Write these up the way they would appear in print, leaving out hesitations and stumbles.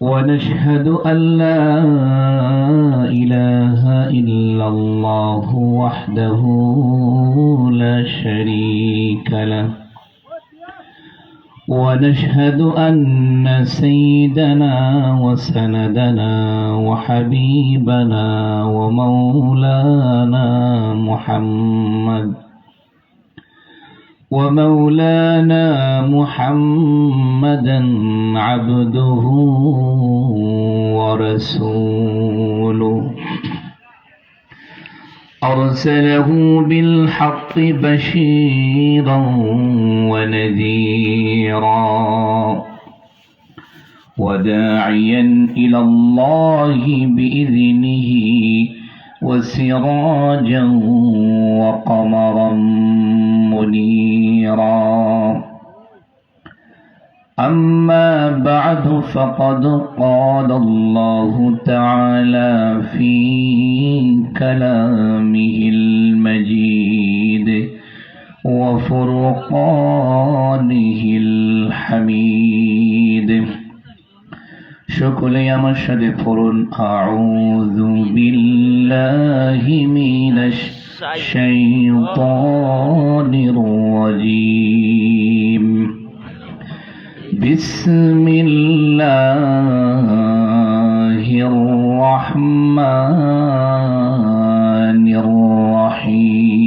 ونشهد أن لا إله إلا الله وحده لا شريك له ونشهد أن سيدنا وسندنا وحبيبنا ومولانا محمدا عبده ورسوله أرسله بالحق بشيرا ونذيرا وداعيا إلى الله بإذنه وسراجا وقمرا منيرا أما بعد فقد قال الله تعالى في كلامه المجيد وفرقانه الحميد সকলে আমার সাথে পড়ুন আউযু বিল্লাহি মিনাশ শাইতানির রাজীম বিসমিল্লাহির রহমানির রহিম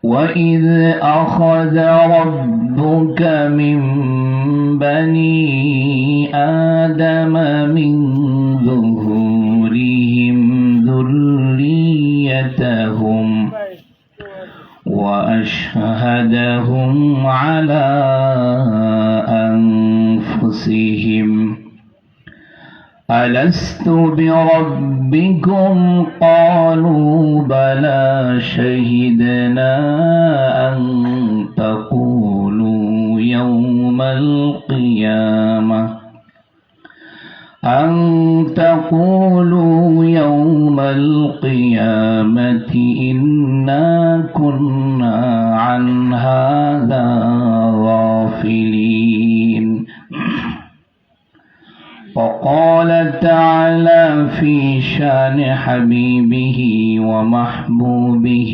وَإِذْ أَخَذَ رَبُّكَ مِنْ بَنِي آدَمَ مِنْ ظُهُورِهِمْ ذُرِّيَّتَهُمْ وَأَشْهَدَهُمْ عَلَى أَنفُسِهِمْ ألست بربكم قالوا بلى شهدنا أن تقولوا يوم القيامة إنا كنا عن هذا غافلين وقال تعالى في شان حبيبه ومحبوبه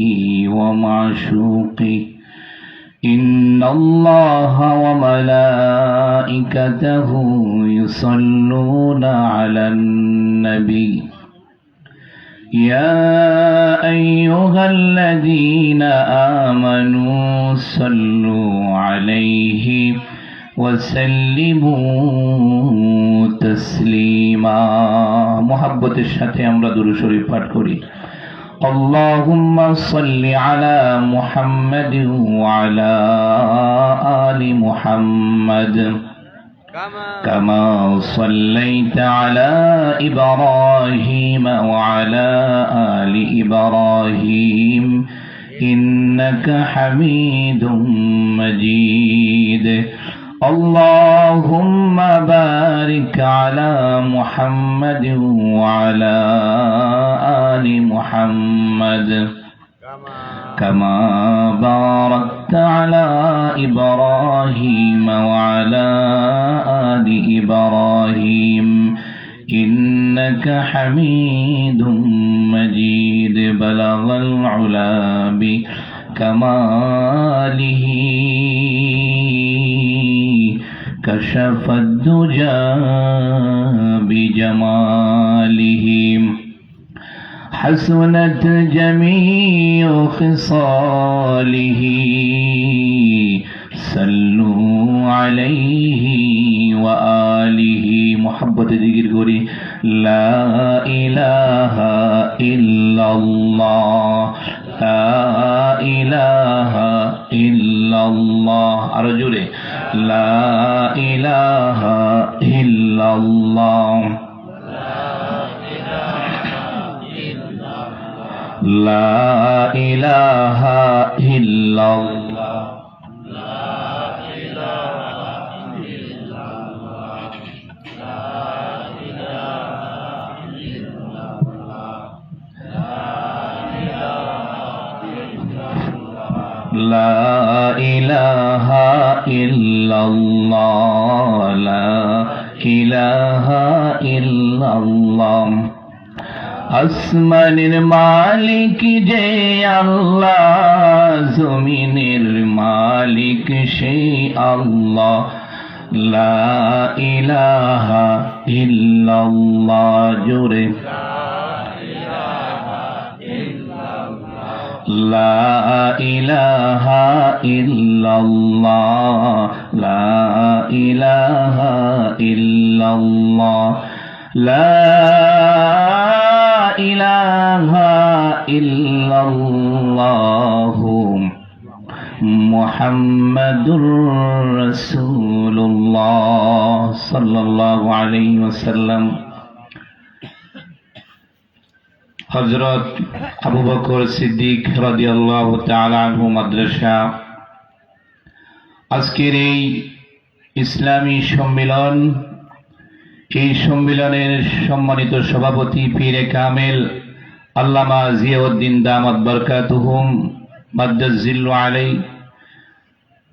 ومعشوقه إن الله وملائكته يصلون على النبي يا أيها الذين آمنوا صلوا عليه وسلموا تسليما محبت الشاتي আমরা দুরূদ শরীফ পাঠ করি اللهم صل على محمد وعلى آل محمد كما صليت على إبراهيم وعلى آل إبراهيم إنك حميد مجيد اللهم بارك على محمد وعلى آل محمد كما باركت على إبراهيم وعلى آل إبراهيم إنك حميد مجيد بلغ العلا بكماله كشف الدجى بجماله حسنت جميع خصاله صلوا عليه وآله محبت ذكر قولي لا إله إلا الله لا إله إلا الله أرجوله لا إله إلا الله لا إله إلا الله لا إله إلا الله ইলাহা ইল্লাল্লাহ। আসমানের মালিক যে আল্লাহ, জমিনের মালিক সেই আল্লাহ। লা ইলাহা ইল্লাল্লাহ, জোরে লা ইলাহা ইল্লাল্লাহ, লা ইলাহা ইল্লাল্লাহ, লা ইলাহা ইল্লাল্লাহ মুহাম্মাদুর রাসূলুল্লাহ সাল্লাল্লাহু আলাইহি ওয়াসাল্লাম। হযরত আবু বকর সিদ্দিক রাদিয়াল্লাহু তাআলা আনহু মাদ্রাসা আজকের এই ইসলামী সম্মেলন, এই সম্মেলনের সম্মানিত সভাপতি পীরে কামেল আল্লামা জিয়াউদ্দিন দামাত বারকাতুহুম মাদ্দাজিল্লু আলাইহি,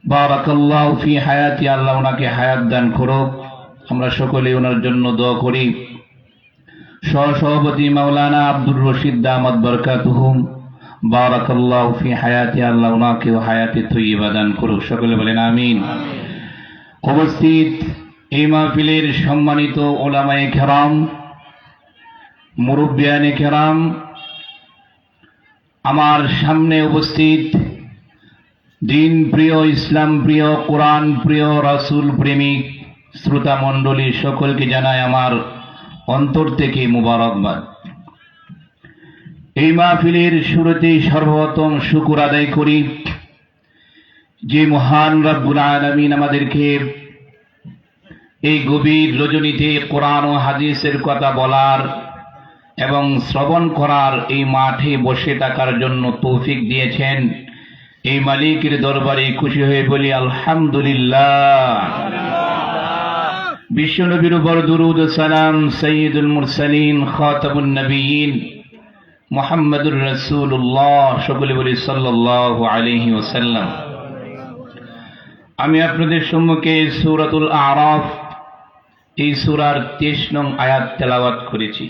বারাকাল্লাহু ফি হায়াতি, আল্লাহ ওনাকে হায়াত দান করুক। আমরা সকলে ওনার জন্য দোয়া করি। সহসভাপতি মাওলানা আব্দুর রশিদ দামাত বারকাতুহুম, বারাকাল্লাহু ফি হায়াতি, আল্লাহ ওনাকে হায়াতে তৈয়বা দান করুক। সকলে বলেন আমিন। উপস্থিত এই মাহফিলের সম্মানিত উলামায়ে কেরাম, মুরব্বিয়ানে কেরাম, আমার সামনে উপস্থিত দিন প্রিয়, ইসলাম প্রিয়, কোরআন প্রিয়, রাসূল প্রেমিক শ্রোতা মণ্ডলী, সকলকে জানাই আমার অন্তর থেকে মুবারকবাদ। এই মাহফিলের শুরুতেই সর্বপ্রথম শুকর আদায় করি যে মহান রব্বুল আলামিন আমাদেরকে এই গভীর রজনীতে কোরআন ও হাদিসের কথা বলার এবং শ্রবণ করার এই মাঠে বসে থাকার জন্য তৌফিক দিয়েছেন। এই মালিকের দরবারে খুশি হয়ে বলি আলহামদুলিল্লাহ। বিশ্বনবীর উপর দুরূদ ও সালাম, সাইয়্যিদুল মুরসালিন, খাতামুন নবিয়্যিন মুহাম্মাদুর রাসূলুল্লাহ, সকলে বলি সাল্লাল্লাহু আলাইহি ওয়াসাল্লাম। আমি আপনাদের সম্মুখে সূরাতুল আরাফ, এই সূরার 23 নং আয়াত তেলাওয়াত করেছি।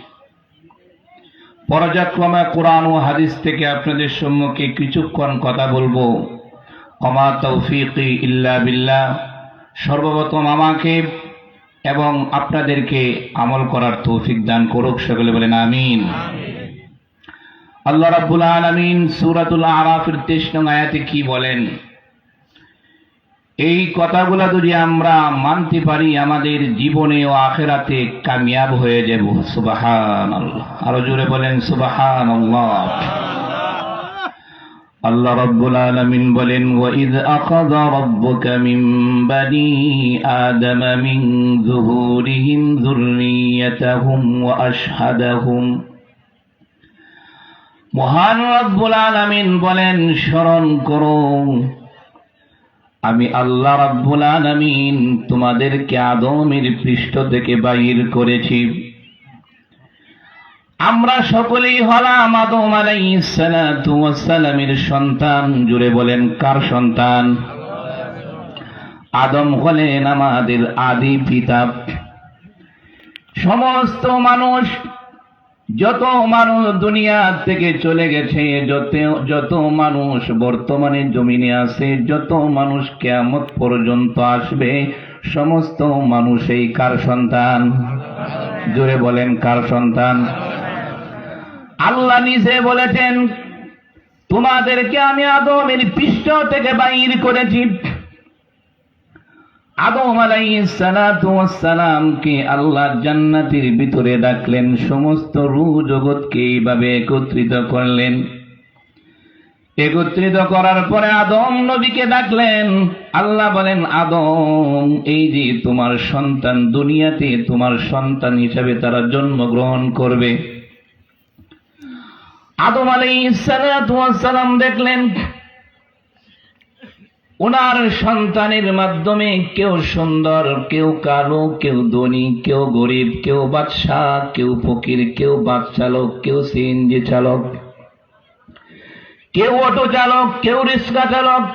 পর্যায়ক্রমে কোরআন ও হাদিস থেকে আপনাদের সম্মুখে কিছুক্ষণ কথা বলবো। ওমা তৌফিকি ইল্লা বিল্লাহ। সর্বপ্রথম আমাকে এবং আপনাদেরকে আমল করার তৌফিক দান করুক। সকলে বলেন আমিন। আল্লাহ রাব্বুল আলামিন সূরাতুল আরাফের 23 নং আয়াতে কি বলেন? এই কথাগুলো যদি আমরা মানতে পারি, আমাদের জীবনে ও আখিরাতে কামিয়াব হয়ে যাব। সুবহানাল্লাহ। আরো জোরে বলেন সুবহানাল্লাহ। আল্লাহ রাব্বুল আলামিন বলেন, ওয়া ইয আখাযা রাব্বুকা মিন বানি আদামা মিন যুহুরিহিম যুররিয়াতাহুম ওয়া আশহাদাহুম। মহান রাব্বুল আলামিন বলেন, স্মরণ করো, আমি আল্লাহ রাব্বুল আলামিন তোমাদেরকে আদমের পৃষ্ঠ থেকে বাইর করেছি। আমরা সকলেই হলাম আদম আলাইহিস সালাতু ওয়াস সালামের সন্তান। জুড়ে বলেন কার সন্তান? আদম হলেন আমাদের আদি পিতা। সমস্ত মানুষ, যত মানুষ দুনিয়া থেকে চলে গেছে, যত মানুষ বর্তমানে জমিনে আছে, যত মানুষ কিয়ামত পর্যন্ত আসবে, সমস্ত মানুষ এই কার সন্তান? জোরে বলেন কার সন্তান? আল্লাহ নিজে বলেছেন, তোমাদেরকে আমি আদমের পৃষ্ঠ থেকে বাইর করেছি। আদম আলাইহিস সালাতু ওয়াস সালামকে আল্লাহ জান্নাতের ভিতরে রাখলেন, সমস্ত রূহ জগৎকে এইভাবে একত্রিত করলেন। একত্রিত করার পরে আদম নবীকে ডাকলেন। আল্লাহ বলেন, আদম, এই যে তোমার সন্তান, দুনিয়াতে তোমার সন্তান হিসাবে তারা জন্মগ্রহণ করবে। আদম আলাইহিস সালাতু ওয়াস সালাম দেখলেন ওনার সন্তানের মাধ্যমে কেউ সুন্দর, কেউ কালো, কেউ ধনী, কেউ গরিব, কেউ বাদশাহ, কেউ ফকির, কেউ বাস চালক, কেউ সিএনজি চালক, কেউ অটো চালক, কেউ রিক্সা চালক,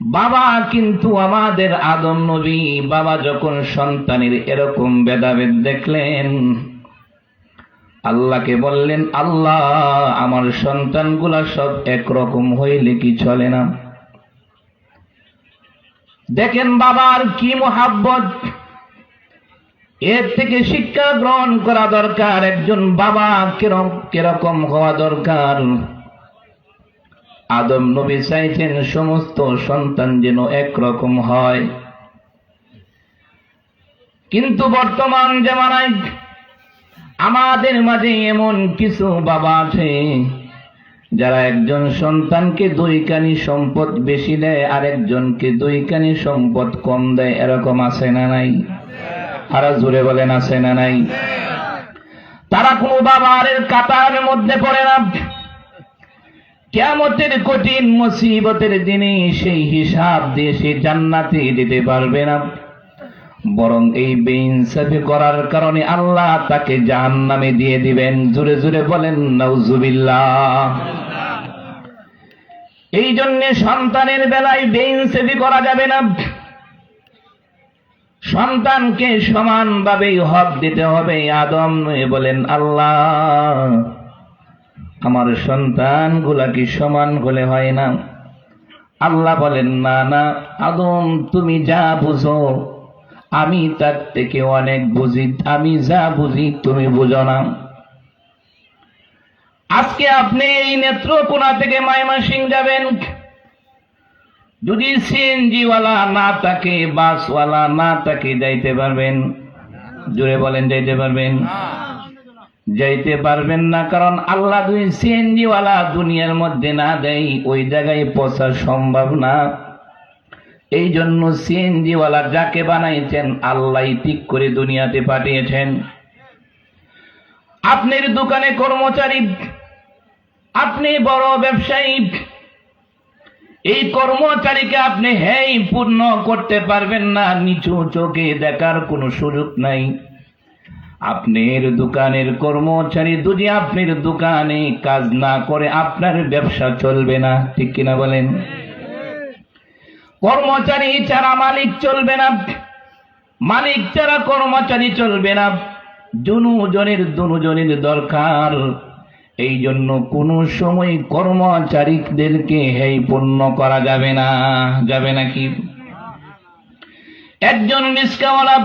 বাবা কিন্তু আমাদের আদম নবী বাবা যখন সন্তানের এরকম ভেদাভেদ দেখলেন, আল্লাহকে বললেন, আল্লাহ আমার সন্তানগুলা সব একরকম হইলে কি চলে না? দেখেন বাবার কি মোহাব্বত, এর থেকে শিক্ষা গ্রহণ করা দরকার। একজন বাবা কিরকম হওয়া দরকার। আদম নবী চাইছেন সমস্ত সন্তান যেন একরকম হয়, কিন্তু বর্তমান জামানায় আমাদের মাঝে এমন কিছু বাবা আছে যারা একজন সন্তানকে দুইখানি সম্পদ বেশি দেয় আর একজনকে দুইখানি সম্পদ কম দেয়। এরকম আছে না নাই? আর জোরে বলেন আছে না নাই? তারা কোনো বাবার কাতারের মধ্যে পড়ে না। কিয়ামতের কঠিন মুসিবতের দিনে সেই হিসাব দিয়ে সে জান্নাতে যেতে পারবে না, বরং এই বেইনসাফি করার কারণে আল্লাহ তাকে জাহান্নামে দিয়ে দিবেন। জোরে জোরে বলেন নাউজুবিল্লাহ। এই জন্য সন্তানের বেলায় বেইনসাফি করা যাবে না। সন্তানকে সমানভাবে হক দিতে হবে। আদম বলেন, আল্লাহ আমার সন্তানগুলা কি সমান হলে হয় না? আল্লাহ বলেন, না না আদম, তুমি যা বুঝো আমি তার থেকে অনেক বুঝি, আমি যা বুঝি তুমি বুঝো না। আজকে আপনি এই নেত্রকোনা থেকে ময়মনসিংহ যাবেন, যদি সিএনজিওয়ালা না থাকে, বাসওয়ালা না থাকে, যাইতে পারবেন? জোরে বলেন, যাইতে পারবেন? যাইতে পারবেন না, কারণ আল্লাহ দুই সিএনজিওয়ালা দুনিয়ার মধ্যে না দেয়, ওই জায়গায় পৌঁছা সম্ভব না। এই জন্য সিএনজিওয়ালা যাকে বানাইছেন আল্লাহ ঠিক করে দুনিয়াতে পাঠিয়েছেন। আপনার দোকানে কর্মচারী, আপনি বড় ব্যবসায়ী, এই কর্মচারীকে আপনি হেই পূর্ণ করতে পারবেন না, নিচু চোখে দেখার কোনো সুযোগ নাই। আপনার দোকানের কর্মচারী যদি আপনার দোকানে কাজ না করে আপনার ব্যবসা চলবে না, ঠিক কিনা বলেন? কর্মচারী ছাড়া মালিক চলবে না, মালিক ছাড়া কর্মচারী চলবে না। দুজনের দরকার। এই জন্য কোনো সময় কর্মচারীদেরকে হেই পূর্ণ করা যাবে না। যাবে নাকি? একজন রিস্কাওয়ালা,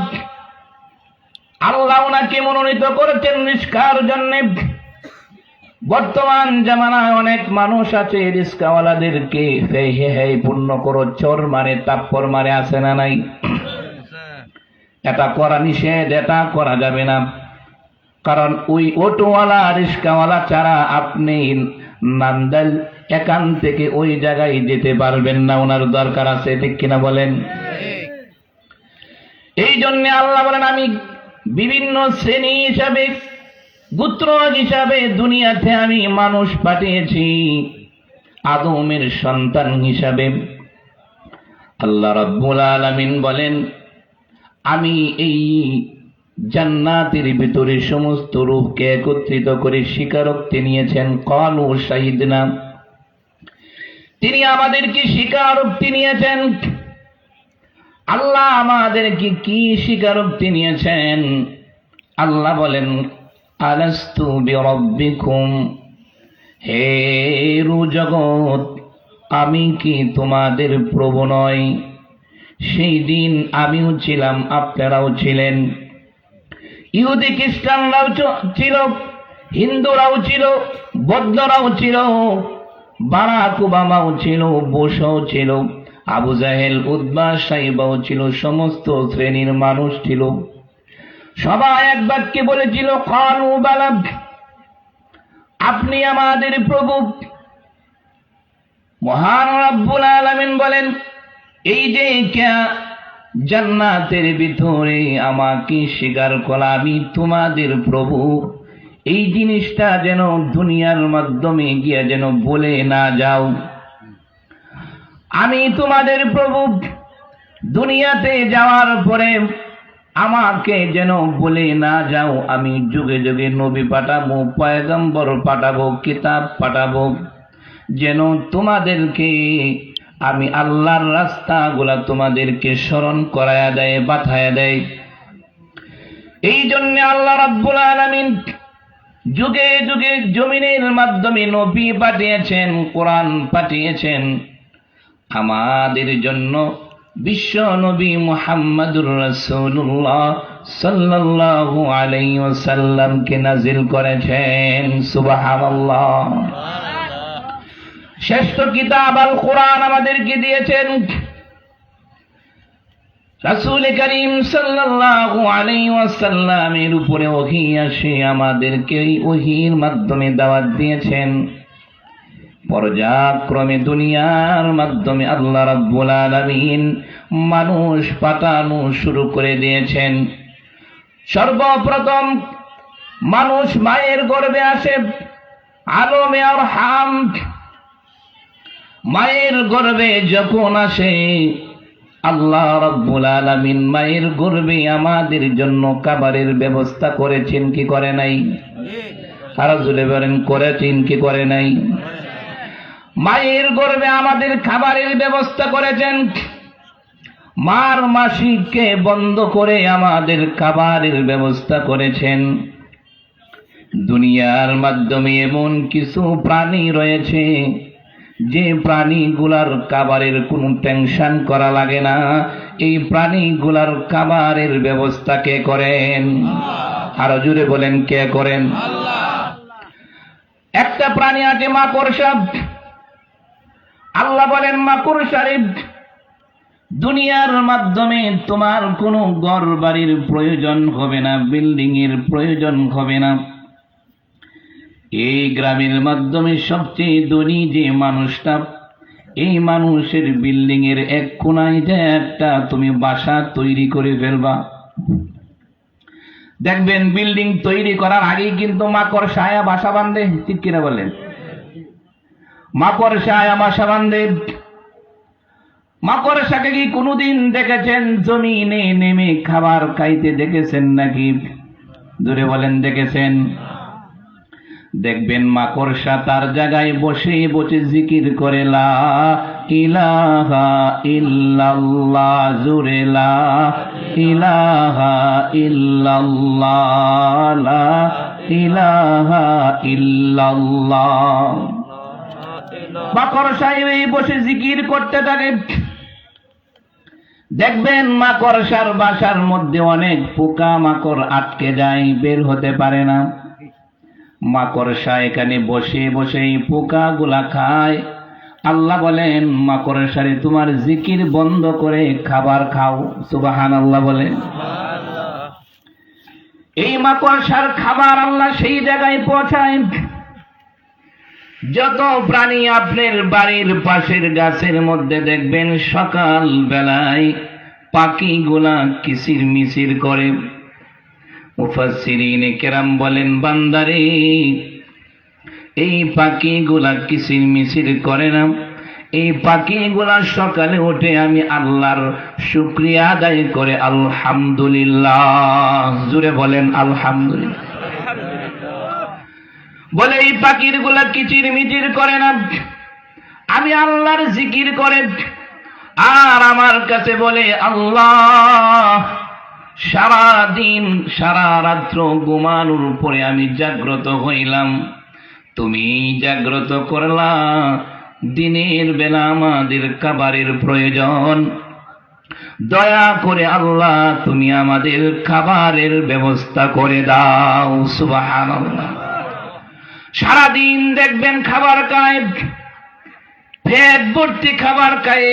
আল্লাহ ওনাকে মনোনীত করেছেন রিস্কার জন্য। বর্তমান জামানায় অনেক মানুষ আছে রিস্কাওয়ালাদেরকে হেই পূর্ণ করো, চোর মারে, তাপ্পর মারে, আছে না নাই? এটা করা নিষেধ, এটা করা যাবে না। কারণ ওই অটোওয়ালা রিস্কাওয়ালা ছাড়া আপনি নান্দাল এখান থেকে ওই জায়গায় যেতে পারবেন না, ওনার দরকার আছে, ঠিক কিনা বলেন? এই জন্য আল্লাহ বলেন, আমি বিভিন্ন শ্রেণী হিসাবে, গোত্র হিসাবে দুনিয়াতে আমি মানুষ পাঠিয়েছি। আদমের সন্তান হিসাবে আল্লাহ রাব্বুল আলামিন বলেন, আমি এই জান্নাতের ভিতরে সমস্ত রূহকে একত্রিত করে স্বীকারোক্তি নিয়েছেন। ক্বালু শাহিদনা, তিনি আমাদেরকে স্বীকারোক্তি নিয়েছেন। আল্লাহ আমাদেরকে কি স্বীকারোক্তি নিয়েছেন? আল্লাহ বলেন, আলাস্তু বিরাব্বিকুম, হে জগৎ, আমি কি তোমাদের প্রভু নই? সেই দিন আমিও ছিলাম, আপনারাও ছিলেন। ইহুদি খ্রিস্টানরাও ছিল, হিন্দুরাও ছিল, বৌদ্ধরাও ছিল, বারাক ওবামাও ছিল, বুশও ছিল, আবু জাহেল, উতবা, সাইবাও ছিল, সমস্ত শ্রেণীর মানুষ ছিল। সবাই এক বাক্যে বলেছিল, ক্বালু বালা, আপনি আমাদের প্রভু। মহান রব্বুল আলামিন বলেন, এই যে জান্নাতের ভিতরে আমাকে স্বীকার করা, আমি তোমাদের প্রভু, এই জিনিসটা যেন দুনিয়ার মাধ্যমে গিয়ে যেন বলে না যাও। আমি তোমাদের প্রভু, দুনিয়াতে যাওয়ার পরে আমাকে যেন বলে না যাও। আমি যুগে যুগে নবী পাঠাবো, পয়গম্বর পাঠাবো, কিতাব পাঠাবো, যেন তোমাদেরকে আমি আল্লাহর রাস্তাগুলা তোমাদেরকে স্মরণ করায়া দেয়, বাতায়া দেয়। এই জন্য আল্লাহ রাব্বুল আলামিন যুগে যুগে জমিনের মাধ্যমে নবী পাঠিয়েছেন, কোরআন পাঠিয়েছেন। আমাদের জন্য বিশ্ব নবী মুহাম্মদুর রাসূলুল্লাহ সাল্লাল্লাহু আলাইহি ওয়াসাল্লামকে নাজিল করেছেন। সুবহানাল্লাহ। শ্রেষ্ঠ কিতাব আল কোরআন আমাদেরকে দিয়েছেন। রাসূল করিম সাল্লাল্লাহু আলাইহি ওয়াসাল্লামের উপরে ওহী আসে, আমাদেরকে এই ওহীর মাধ্যমে দাওয়াত দিয়েছেন। পর্যায়ক্রমে দুনিয়ার মাধ্যমে আল্লাহ রাব্বুল আলামিন মানুষ পাঠানো শুরু করে দিয়েছেন। সর্বপ্রথম মানুষ মায়ের গর্ভে আসে, আলমে আরহাম। মায়ের গর্ভে যখন আসে, আল্লাহ রাব্বুল আলামিন মায়ের গর্ভে আমাদের জন্য খাবারের ব্যবস্থা করেছেন কি করে নাই? আর জুড়ে বলেন, করেছেন কি করে নাই? মায়ের গর্ভে আমাদের খাবারের ব্যবস্থা করেছেন। মার মাসিককে বন্ধ করে আমাদের খাবারের ব্যবস্থা করেছেন। দুনিয়ার মাধ্যমে এমন কিছু প্রাণী রয়েছে যে প্রাণীগুলার খাবারের কোনো টেনশন করা লাগে না। এই প্রাণীগুলার খাবারের ব্যবস্থা কে করেন? আরো জোরে বলেন, কে করেন? একটা প্রাণী আছে মাকড়সা। আল্লাহ বলেন, মাকড়সারে দুনিয়ার মাধ্যমে তোমার কোনো ঘর বাড়ির প্রয়োজন হবে না, বিল্ডিং এর প্রয়োজন হবে না। এই গ্রামের মাধ্যমে সবচেয়ে ধনী যে মানুষটা, এই মানুষের বিল্ডিং এর এক কোনায় যে একটা তুমি বাসা তৈরি করে ফেলবা, দেখবেন বিল্ডিং তৈরি করার আগেই কিন্তু মাকড়সায়া বাসা বাঁধে। ঠিক কিনা বলেন? মাকড়সায়া বাসা বাঁধে। মাকড়সাকে কি কোনোদিন দেখেছেন জমিনে নেমে খাবার খাইতে দেখেছেন নাকি? দূরে বলেন, দেখেছেন? দেখবেন মাকড়সা তার জায়গায় বসে বসে জিকির করে, লা ইলাহা ইল্লাল্লাহ, জোরে লা ইলাহা ইল্লাল্লাহ, লা ইলাহা ইল্লাল্লাহ। মাকড়সা এই বসে জিকির করতে থাকে। দেখবেন মাকড়সার বাসার মধ্যে অনেক পোকা মাকড় আটকে যায়, বের হতে পারে না। মাকড়সা এখানে বসে বসে পোকাগুলা খায়। আল্লাহ বলেন, মাকড়সারে তোমার জিকির বন্ধ করে খাবার খাও। সুবহানাল্লাহ বলেন। এই মাকড়সার খাবার আল্লাহ সেই জায়গায় পৌঁছায়। যত প্রাণী আপনার বাড়ির পাশের গাছের মধ্যে দেখবেন সকাল বেলায় পাখিগুলা কিচির মিচির করে। মুফাসসিরিনে কেরাম বলেন, বান্দারে এই পাখিগুলা কিচির মিচির করে না, এই পাখিগুলা সকালে উঠে আমি আল্লাহর শুকরিয়া আদায় করে আলহামদুলিল্লাহ। জোরে বলেন, আলহামদুলিল্লাহ। বলে এই পাখিগুলা কিচির মিচির করে না, আমি আল্লাহর জিকির করে। আর আমার কাছে বলে, আল্লাহ সারা দিন সারা রাত্র ঘুমানোর পরে আমি জাগ্রত হইলাম, তুমি জাগ্রত করলা। দিনের বেলা আমাদের খাবারের প্রয়োজন, দয়া করে আল্লাহ তুমি আমাদের খাবারের ব্যবস্থা করে দাও। সুবহানাল্লাহ। সারাদিন দেখবেন খাবার খায়, পেট ভর্তি খাবার খায়।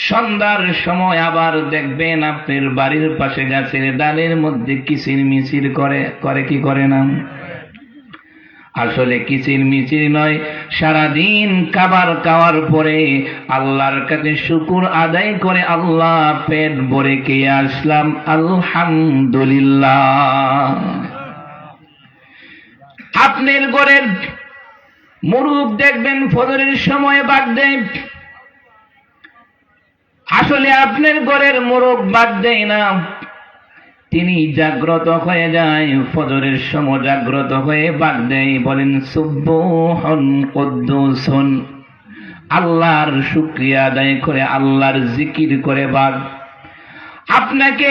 সন্ধ্যার সময় আবার দেখবেন আপনার বাড়ির পাশে গাছের ডালের মধ্যে কিচির মিচির করে। করে কি করে না? আসলে কিচির মিচির নয়, সারাদিন খাবার খাওয়ার পরে আল্লাহর কাছে শুকর আদায় করে, আল্লাহ পেট ভরে খেয়ে আসলাম, আলহামদুলিল্লাহ। আপনার ঘরের মুরুগ দেখবেন ফজরের সময় বাদ দেয়। আসলে আপনার ঘরের মোরগ বাদ দেয় না, তিনি জাগ্রত হয়ে যায়, ফজরের সময় জাগ্রত হয়ে বাদ দেয়। বলেন সুবহান কুদ্দুসুন, আল্লাহর শুকরিয়া আদায় করে, আল্লাহর জিকির করে বাঘ আপনাকে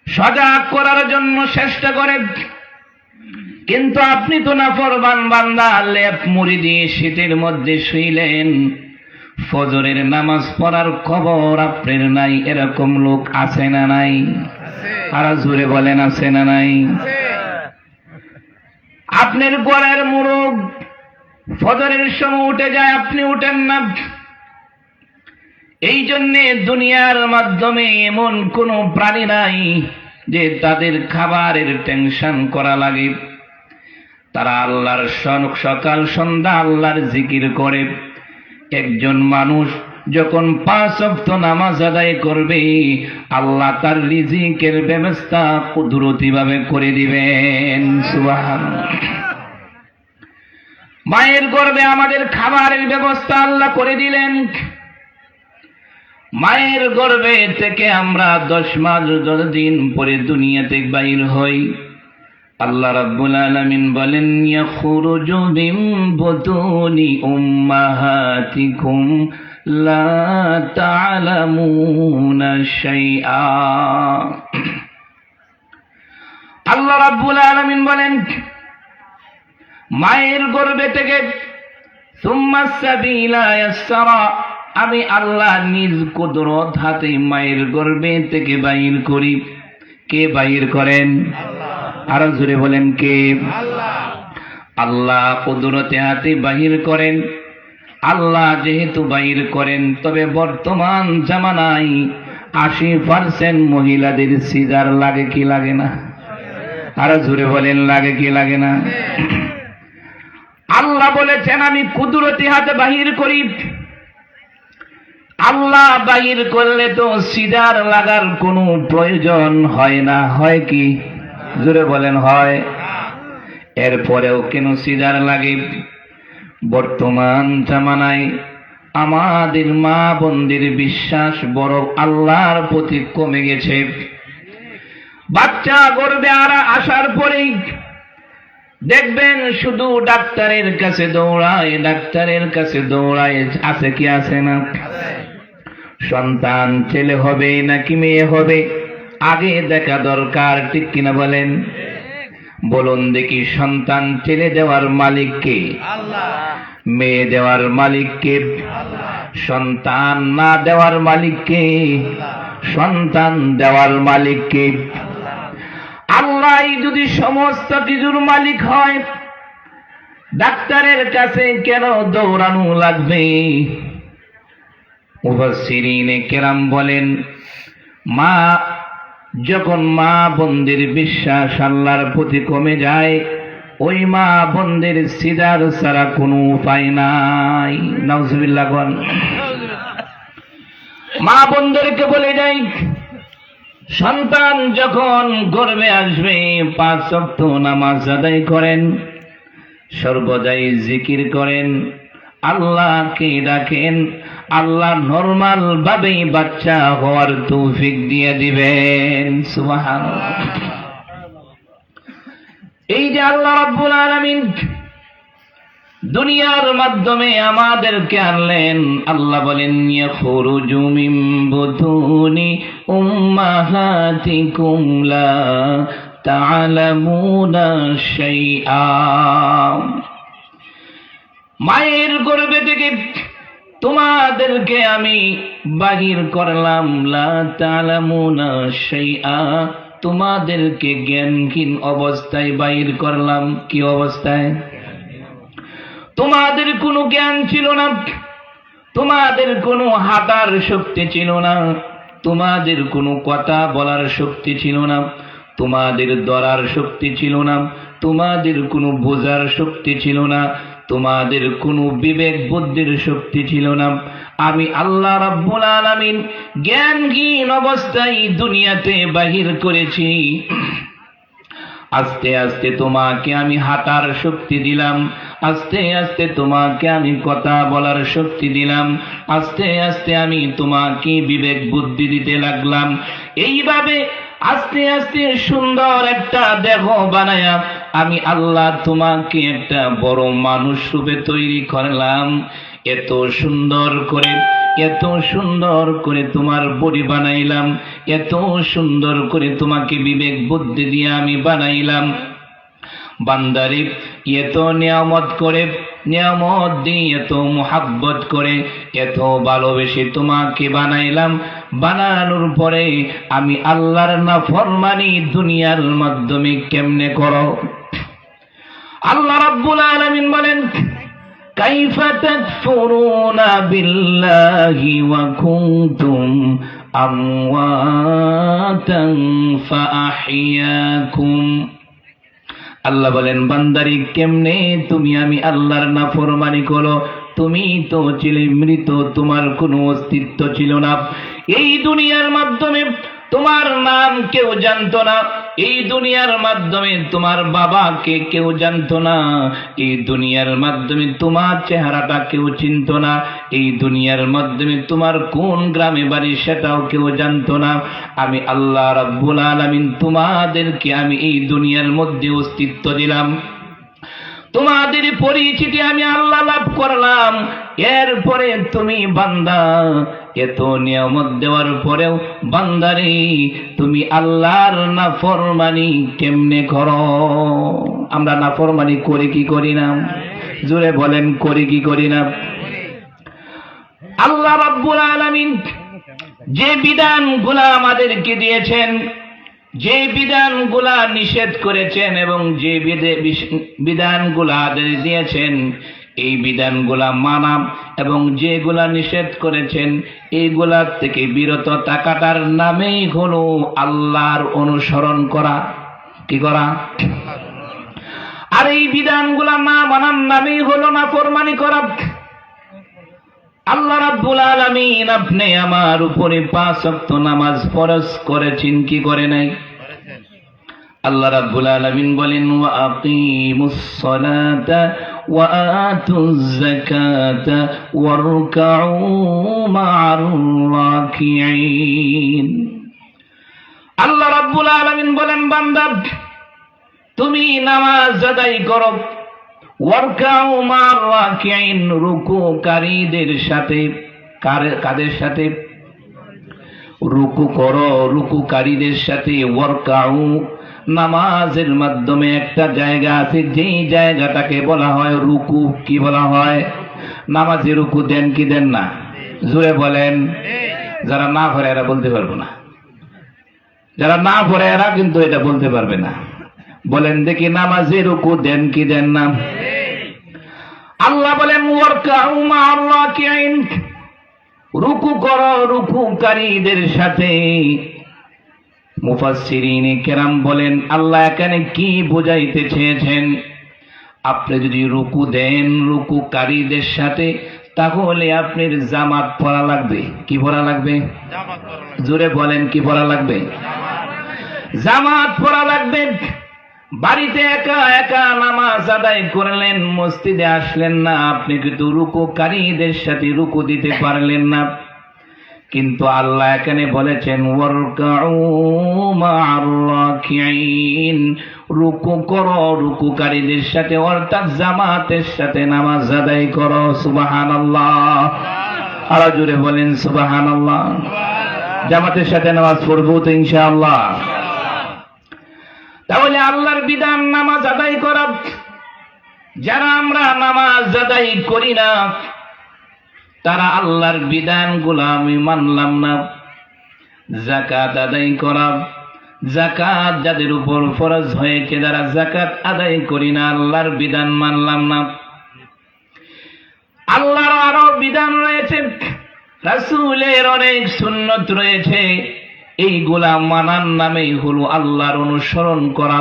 সজাগ করার জন্য চেষ্টা করে, কিন্তু আপনি তো নাফরমান বান্দা, লেপ মুড়ি দিয়ে শীতের মধ্যে শুইলেন, ফজরের নামাজ পড়ার খবর আপনার নাই। এরকম লোক আছে না নাই? আর জোরে বলেন আছে না নাই? আপনার ঘরের মুরগ ফজরের সময় উঠে যায়, আপনি উঠেন না। এই জন্যে দুনিয়ার মাধ্যমে এমন কোন প্রাণী নাই যে তাদের খাবারের টেনশন করা লাগে। তারা আল্লাহর সকাল সন্ধ্যা আল্লাহর জিকির করে। একজন মানুষ যখন 5 ওয়াক্ত নামাজ আদায় করবে, আল্লাহ তার রিজিকের ব্যবস্থা কুদরতিভাবে করে দিবেন। সুবহানাল্লাহ। মায়ের গর্ভে আমাদের খাবারের ব্যবস্থা আল্লাহ করে দিলেন। মায়ের গর্ভে থেকে আমরা 10 মাস 10 দিন পরে দুনিয়াতে বাইর হই। আল্লাহ রাব্বুল আলামিন বলেন, ইয়াখরুজু মিন বুতুনি উম্মাহাতিকুম লা তা'লামুনা শাইআ। আল্লাহ রাব্বুল আলামিন বলেন, মায়ের গর্ভে থেকে সুম্মা সাবিলা ইয়াসরা, আমি আল্লাহ নিজ কুদরত হাতে মায়ের গর্ভে থেকে বাইর করি। কে বাইর করেন? আরো জোরে বলেন কে? আল্লাহ কুদরতে হাতে বাহির করেন। আল্লাহ যেহেতু বাহির করেন, তবে বর্তমান জামানায় 80% মহিলাদের সিজার লাগে কি লাগে না? আরো জোরে বলেন লাগে কি লাগে না? আল্লাহ বলেছেন আমি কুদরতি হাতে বাহির করি। আল্লাহ বাহির করলে তো সিজার লাগার কোনো প্রয়োজন হয় না, হয় কি? জোরে বলেন হয়। এরপরেও কেন সিজার লাগে? বর্তমান জামানায় আমাদের মা বোনদের বিশ্বাস বড় আল্লাহর প্রতি কমে গেছে। বাচ্চা গর্ভে আসার পরেই দেখবেন শুধু ডাক্তারের কাছে দৌড়ায়, ডাক্তারের কাছে দৌড়ায়। আছে কি আছে না? সন্তান ছেলে হবে নাকি মেয়ে হবে আগে দেখা দরকার, ঠিক কিনা বলেন? বলুন দেখি, সন্তান ছেলে দেওয়ার মালিক কে? মেয়ে দেওয়ার মালিক কে? সন্তান না দেওয়ার মালিক কে? সন্তান দেওয়ার মালিক কে? আল্লাহ যদি সমস্ত কিছুর মালিক হয়, ডাক্তারের কাছে কেন দৌড়ানো লাগবে? মুফাসসিরিনে কেরাম বলেন, যখন মা বোনদের বিশ্বাস আল্লাহর প্রতি কমে যায়, ওই মা বোনদের সিজার ছাড়া কোনো উপায় নাই। নাউজুবিল্লাহ। মা বোনদেরকে বলে যাই, সন্তান যখন গর্ভে আসবে 5 ওয়াক্ত নামাজ আদায় করেন, সর্বদাই জিকির করেন, আল্লাহকে ডাকেন। আল্লাহ নরমাল ভাবেই বাচ্চা হওয়ার তৌফিক দিয়ে দিবেন। সুবহানাল্লাহ। এই যে আল্লাহ রাব্বুল আলামিন দুনিয়ার মাধ্যমে আমাদেরকে আনলেন, আল্লাহ বলেন ইয়াখরুজু মিন বুতুনি উম্মাহাতিকুম লা তা'লামুনা শাইআ। মায়ের গর্ভে থেকে তোমাদেরকে আমি বাহির করলাম, লা তা'লামুনা শাইআ, তোমাদেরকে জ্ঞানহীন অবস্থায় বাহির করলাম। কি অবস্থায়? তোমাদের কোনো জ্ঞান ছিল না, তোমাদের কোনো হাঁটার শক্তি ছিল না, তোমাদের কোনো কথা বলার শক্তি ছিল না, তোমাদের ধরার শক্তি ছিল না, তোমাদের কোনো বোঝার শক্তি ছিল না, তোমাদের কোনো বিবেক বুদ্ধির শক্তি ছিল না। আমি আল্লাহ রাব্বুল আলামিন জ্ঞানহীন অবস্থায় দুনিয়াতে বাহির করেছি। আস্তে আস্তে তোমাকে আমি হাঁটার শক্তি দিলাম, আস্তে আস্তে তোমাকে আমি কথা বলার শক্তি দিলাম, আস্তে আস্তে আমি তোমাকে বিবেক বুদ্ধি দিতে লাগলাম। এইভাবে আস্তে আস্তে সুন্দর একটা দেহ বানায়া আমি আল্লাহ তোমাকে একটা বড় মানুষ রূপে তৈরি করলাম। এত সুন্দর করে তোমার বডি বানাইলাম, এত সুন্দর করে তোমাকে বিবেক বুদ্ধি দিয়ে আমি বানাইলাম। বান্দারে এত নিয়ামত দিয়ে এত মুহাব্বত করে এত ভালোবেসে তোমাকে বানাইলাম, বানানোর পরে আমি আল্লাহর নাফরমানি দুনিয়ার মাধ্যমে কেমনে করো? আল্লাহ রাব্বুল আলামিন বলেন, কাইফা তাকফুরুনা বিল্লাহি ওয়া কুনতুম আমওয়াতান ফাআহইয়াকুম। আল্লাহ বলেন, বান্দারি কেমনে তুমি আমি আল্লাহর নাফরমানি করো? তুমি তো ছিলে মৃত, তোমার কোনো অস্তিত্ব ছিল না। এই দুনিয়ার মাধ্যমে তোমার নাম কেউ জানতো না, এই দুনিয়ার মাধ্যমে তোমার বাবাকে কেউ জানতো না, এই দুনিয়ার মাধ্যমে তোমার চেহারাটা কেউ চিনতো না, এই দুনিয়ার মাধ্যমে তোমার কোন গ্রামে বাড়ি সেটাও কেউ জানতো না। আমি আল্লাহ রাব্বুল আলামিন তোমাদেরকে আমি এই দুনিয়ার মধ্যে অস্তিত্ব দিলাম, তোমাদের পরিচিতি আমি আল্লাহ লাভ করলাম। এরপরে তুমি বান্দা, এত নিয়ামত দেওয়ার পরেও বান্দারে তুমি আল্লাহর নাফরমানি কেমনে করো? আমরা নাফরমানি করি কি করি না? জোরে বলেন, করি কি করি না? আল্লাহ রাব্বুল আলামিন যে বিধানগুলা আমাদেরকে দিয়েছেন, যে বিধানগুলা নিষেধ করেছেন এবং যে বিধানগুলা দিয়েছেন, এই বিধানগুলা মানা এবং যেগুলা নিষেধ করেছেন এইগুলা থেকে বিরত থাকাটার নামেই হলো আল্লাহর অনুসরণ করা। কি করা? আর এই বিধানগুলা না মানার নামেই হলো নাফরমানি করা। আল্লাহ রাব্বুল আলামিন আপনি আমার উপরে 5 ওয়াক্ত নামাজ ফরজ করেছেন কি করে নাই? আল্লাহ রাব্বুল আলামিন বলেন, ওয়া আকিমুস সালাতা ওয়া আতুজ যাকাতা ওয়ারকাউ মা'আর রাকিঈন। আল্লাহ রাব্বুল আলামিন বলেন, বান্দা তুমি নামাজ আদায় করো, ওয়ারকাউ মা'আর রাকিঈন, রুকুকারীদের সাথে। কাদের সাথে? রুকু করো রুকুকারীদের সাথে। ওয়ারকাউ, নামাজের মাধ্যমে একটা জায়গা আছে, যেই জায়গাটাকে বলা হয় রুকু। কি বলা হয়? নামাজে রুকু দেন কি দেন না? জোরে বলেন। যারা না পড়ে এরা বলতে পারবো না, যারা না পড়ে এরা কিন্তু এটা বলতে পারবে না। বলেন দেখি, নামাজে রুকু দেন কি দেন না? আল্লাহ বলেন, ওয়ারকাউ মা'আর রাকিঈন, রুকু করো রুকুকারীদের সাথে। মুফাসসিরিনে কেরাম বলেন, আল্লাহ এখানে কি বোঝাইতে চেয়েছেন? আপনি যদি রুকু দেন রুকুকারীদের সাথে, তাহলে আপনার জামাত পড়া লাগবে। কি পড়া লাগবে? জোরে বলেন, কি পড়া লাগবে? জামাত পড়া লাগবে। বাড়িতে একা একা নামাজ আদায় করলেন, মসজিদে আসলেন না, আপনি কিন্তু রুকুকারীদের সাথে রুকু দিতে পারলেন না। কিন্তু আল্লাহ এখানে বলেছেন, ওয়ারকাউ মা'আর রাকিঈন, রুকু করো রুকুকারীদের সাথে, অর্থাৎ জামাতের সাথে নামাজ আদায় করো। সুবহানাল্লাহ। আরো জোরে বলেন সুবহানাল্লাহ। জামাতের সাথে নামাজ পড়বো তো ইনশাআল্লাহ। তাহলে আল্লাহর বিধান নামাজ আদায় করা। যারা আমরা নামাজ আদায় করি না, তারা আল্লাহর বিধানগুলো আমি মানলাম না। যাকাত আদায় করা, যাকাত যাদের উপর ফরজ হয়েছে, যারা যাকাত আদায় করি না, আল্লাহর বিধান মানলাম না। আল্লাহর আরো বিধান রয়েছে, রাসূলের অনেক সুন্নত রয়েছে, এইগুলা মানার নামেই হলো আল্লাহর অনুসরণ করা,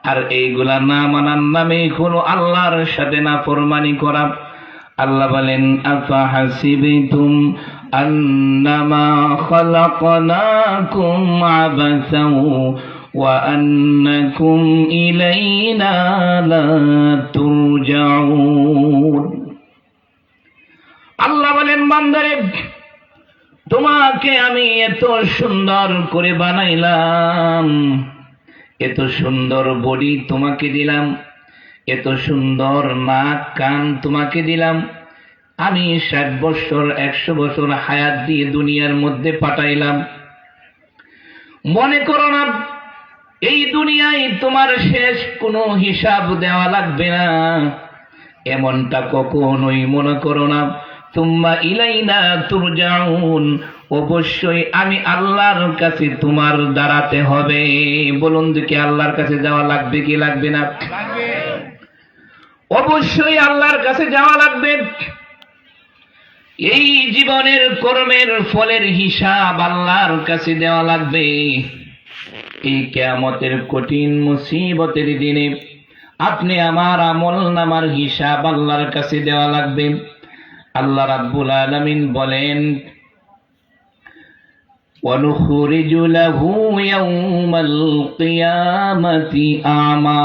আর এইগুলা না মানার নামেই হলো আল্লাহর সাথে নাফরমানি করা। আল্লাহ বলেন, আফাহাসিবতুম আন্নামা খালাকনাকুম আবাসাও ওয়া আন্নাকুম ইলাইনা লা তুরজাউন। আল্লাহ বলেন, বান্দারে তোমাকে আমি এত সুন্দর করে বানাইলাম, এত সুন্দর বডি তোমাকে দিলাম, এত সুন্দর নাক কান তোমাকে দিলাম, আমি 60 বছর 100 বছর হায়াত দিয়ে দুনিয়ার মধ্যে পাঠাইলাম। মনে করো না এই দুনিয়ায় তোমার শেষ কোনো হিসাব দেওয়া লাগবে না, এমনটা কখনোই মনে করো না। তুম্মা ইলাইনা তুরজাউন, অবশ্যই আমি আল্লাহর কাছে তোমার দাঁড়াতে হবে। বলুন দেখি, আল্লাহর কাছে যাওয়া লাগবে কি লাগবে না? অবশ্যই আল্লাহর কাছে যাওয়া লাগবে। এই জীবনের কর্মের ফলের হিসাব আল্লাহর কাছে দেওয়া লাগবে। এই কিয়ামতের কঠিন মুসিবতের দিনে আপনি আমার আমলনামার হিসাব আল্লাহর কাছে দেওয়া লাগবে। আল্লাহ রাব্বুল আলামিন বলেন, ওয়ানুখরিজু লাহু ইয়াওমাল কিয়ামাতি আমা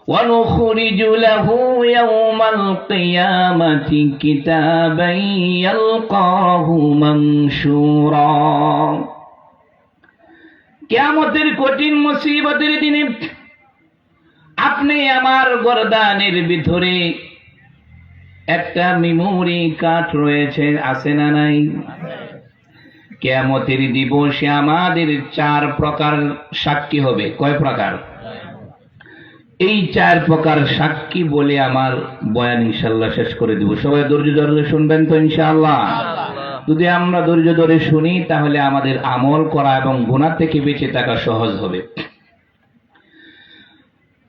ওয়ানুখরিজু লাহু ইয়াওমাল কিয়ামাতি কিতাবান ইয়ালকাহু মানশুরা। কিয়ামতের কঠিন মুসিবতের দিনে আপনি আমার গর্দানের ভিতরে একটা মেমোরি কার্ড রয়েছে, আছে না নাই? কিয়ামতের দিবসে আমাদের 4 প্রকার সাক্ষী হবে। কয় প্রকার? এই 4 প্রকার সাক্ষী বলে আমার বয়ান ইনশাআল্লাহ শেষ করে দিব। সবাই ধৈর্য ধরে শুনবেন তো ইনশাআল্লাহ? যদি আমরা ধৈর্য ধরে শুনি তাহলে আমাদের আমল করা এবং গুনাহ থেকে বেঁচে থাকা সহজ হবে।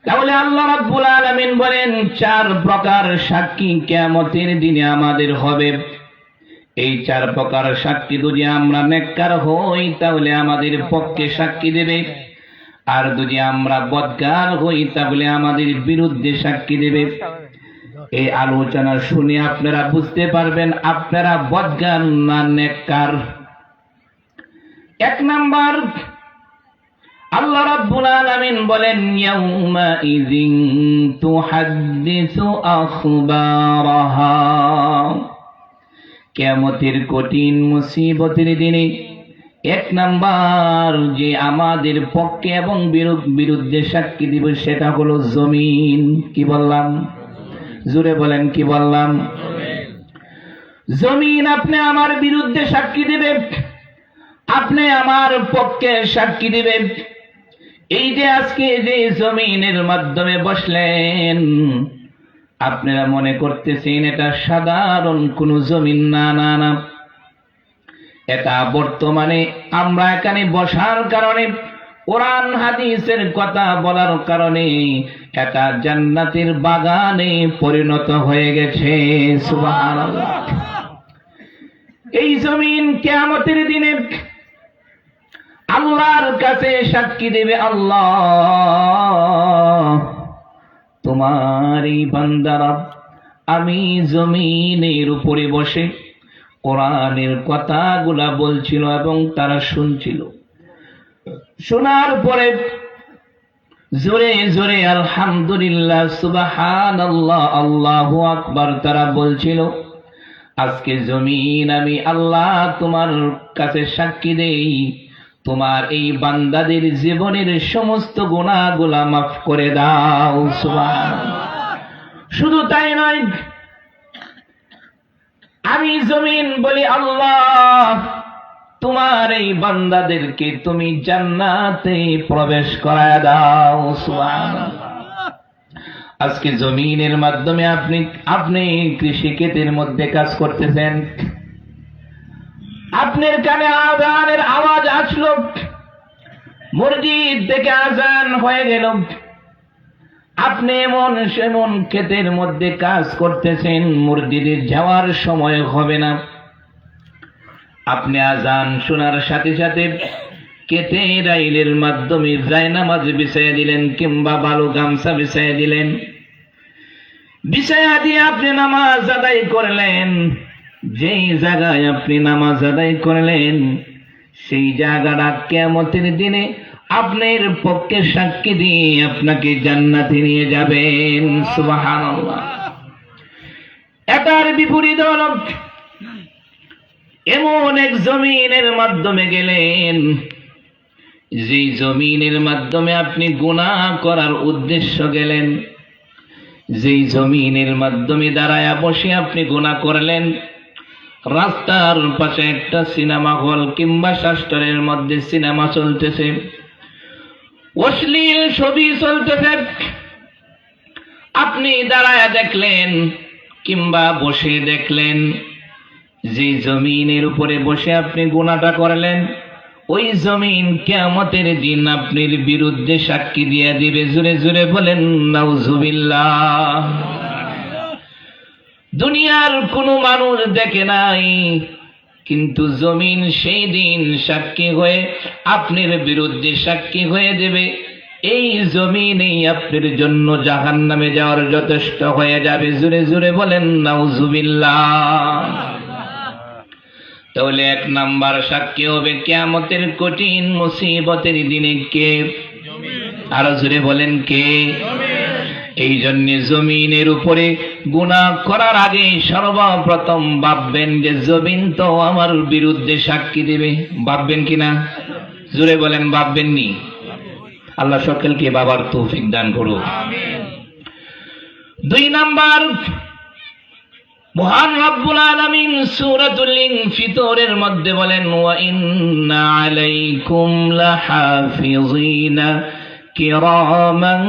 তাহলে আল্লাহ রাব্বুল আলামিন বলেন 4 প্রকার সাক্ষী কিয়ামতের দিনে আমাদের হবে। এই 4 প্রকার সাক্ষী যদি আমরা নেককার হই তাহলে আমাদের পক্ষে সাক্ষী দেবে, আর যদি আমরা বদকার হই তাহলে আমাদের বিরুদ্ধে সাক্ষী দেবে। এই আলোচনা শুনে আপনারা বুঝতে পারবেন আপনারা বদকার না নেককার। 1 নাম্বার, আল্লাহ রাব্বুল আলামিন বলেন, ইয়াউমা ইযিন তুহাদ্দিসু আখবারাহা। কিয়ামতের কঠিন মুসিবতের দিনে 1 নাম্বার যে আমাদের পক্ষে এবং বিরুদ্ধে সাক্ষী দিবে সেটা হলো জমিন। কি বললাম? জোরে বলেন, কি বললাম? জমিন আপনি আমার বিরুদ্ধে সাক্ষী দিবে, আপনি আমার পক্ষে সাক্ষী দিবে। এই যে আজকে যে জমিনের মাধ্যমে বসলেন, আপনারা মনে করতেছেন এটা সাধারণ কোন জমিন। না না না, এটা বর্তমানে আমরা এখানে বসার কারণে, কোরআন হাদিসের কথা বলার কারণে এটা জান্নাতের বাগানে পরিণত হয়ে গেছে। সুবহানাল্লাহ। এই জমিন কিয়ামতের দিনে আল্লাহর কাছে সাক্ষী দেবে, আল্লাহ তোমার এই বান্দারা আমি জমিনের উপরে বসে কোরআনের কথাগুলা বলছিল এবং তারা শুনছিল। শোনার পরে জোরে জোরে আলহামদুলিল্লাহ, সুবহানাল্লাহ, আল্লাহু আকবার তারা বলছিল। আজকে জমিন আমি আল্লাহ তোমার কাছে সাক্ষী দেই, তোমার এই বান্দাদের জীবনের সমস্ত গুনাহগুলা মাফ করে দাও। সুবহানাল্লাহ। শুধু তাই নয়, আমি জমিন বলি, আল্লাহ তোমার এই বান্দাদেরকে তুমি জান্নাতে প্রবেশ করায় দাও। সুবহানাল্লাহ। আজকে জমিনের মাধ্যমে আপনি কৃষি ক্ষেতের মধ্যে কাজ করতেছেন, আপনার কানে আযানের আওয়াজ আসলো, মসজিদ থেকে আযান হয়ে গেল, আপনি এমন সেমন ক্ষেতের মধ্যে কাজ করতেছেন, মসজিদে যাওয়ার সময় হবে না। আপনি আযান শোনার সাথে সাথে কেটে রাইলের মাধ্যমে জায়নামাজ বিছাইয়া দিলেন কিংবা ভালো গামছা বিছাইয়া দিলেন, বিছাইয়া দিয়ে আপনি নামাজ আদায় করলেন। যেই জায়গায় আপনি নামাজ আদায় করলেন সেই জায়গাটা কিয়ামতের দিনে আপনার পক্ষে সাক্ষী দিয়ে আপনাকে জান্নাতে নিয়ে যাবেন। সুবহানাল্লাহ। এটার বিপরীত হল এমন এক জমিনের মাধ্যমে গেলেন, যে জমিনের মাধ্যমে আপনি গুনাহ করার উদ্দেশ্য গেলেন, যেই জমিনের মাধ্যমে দাঁড়ায়া বসে আপনি গুনাহ করলেন, রাস্তার পাশে একটা সিনেমা হল কিংবা শাস্ত্রের মধ্যে সিনেমা চলতেছে, অশ্লীল ছবি চলতেছে, আপনি দাঁড়ায়া দেখলেন কিংবা বসে দেখলেন, যে জমিনের উপরে বসে আপনি গুনাহটা করলেন, ওই জমিন কিয়ামতের দিন আপনার বিরুদ্ধে সাক্ষী দিয়ে দিবে। জোরে জোরে বলেন নাউজুবিল্লাহ। দুনিয়ার কোনো মানুষ দেখে নাই, কিন্তু জমিন সেই দিন সাক্ষী হয়ে আপনার বিরুদ্ধে সাক্ষী হয়ে দেবে। এই জমিনেই আপনার জন্য জাহান্নামে যাওয়ার যথেষ্ট হয়ে যাবে। জোরে জোরে বলেন নাউজুবিল্লাহ। তাহলে এক নাম্বার সাক্ষী হবে কিয়ামতের কঠিন মুসিবতের দিনে কে? আরো জোরে বলেন কে? এই জন্য জমিনের উপরে গুনাহ করার আগে সর্বপ্রথম ভাববেন যে জমিন তো আমার বিরুদ্ধে সাক্ষী দেবে। ভাববেন কিনা? জোরে বলেন ভাববেন নি? আল্লাহ সকলকে বাবার তৌফিক দান করুক। দুই নাম্বার, মহান রব্বুল আলামিন সূরাতুল ইনফিতরের মধ্যে বলেন, ওয়া ইন্না আলাইকুম লাহাফিযিনা কিরামান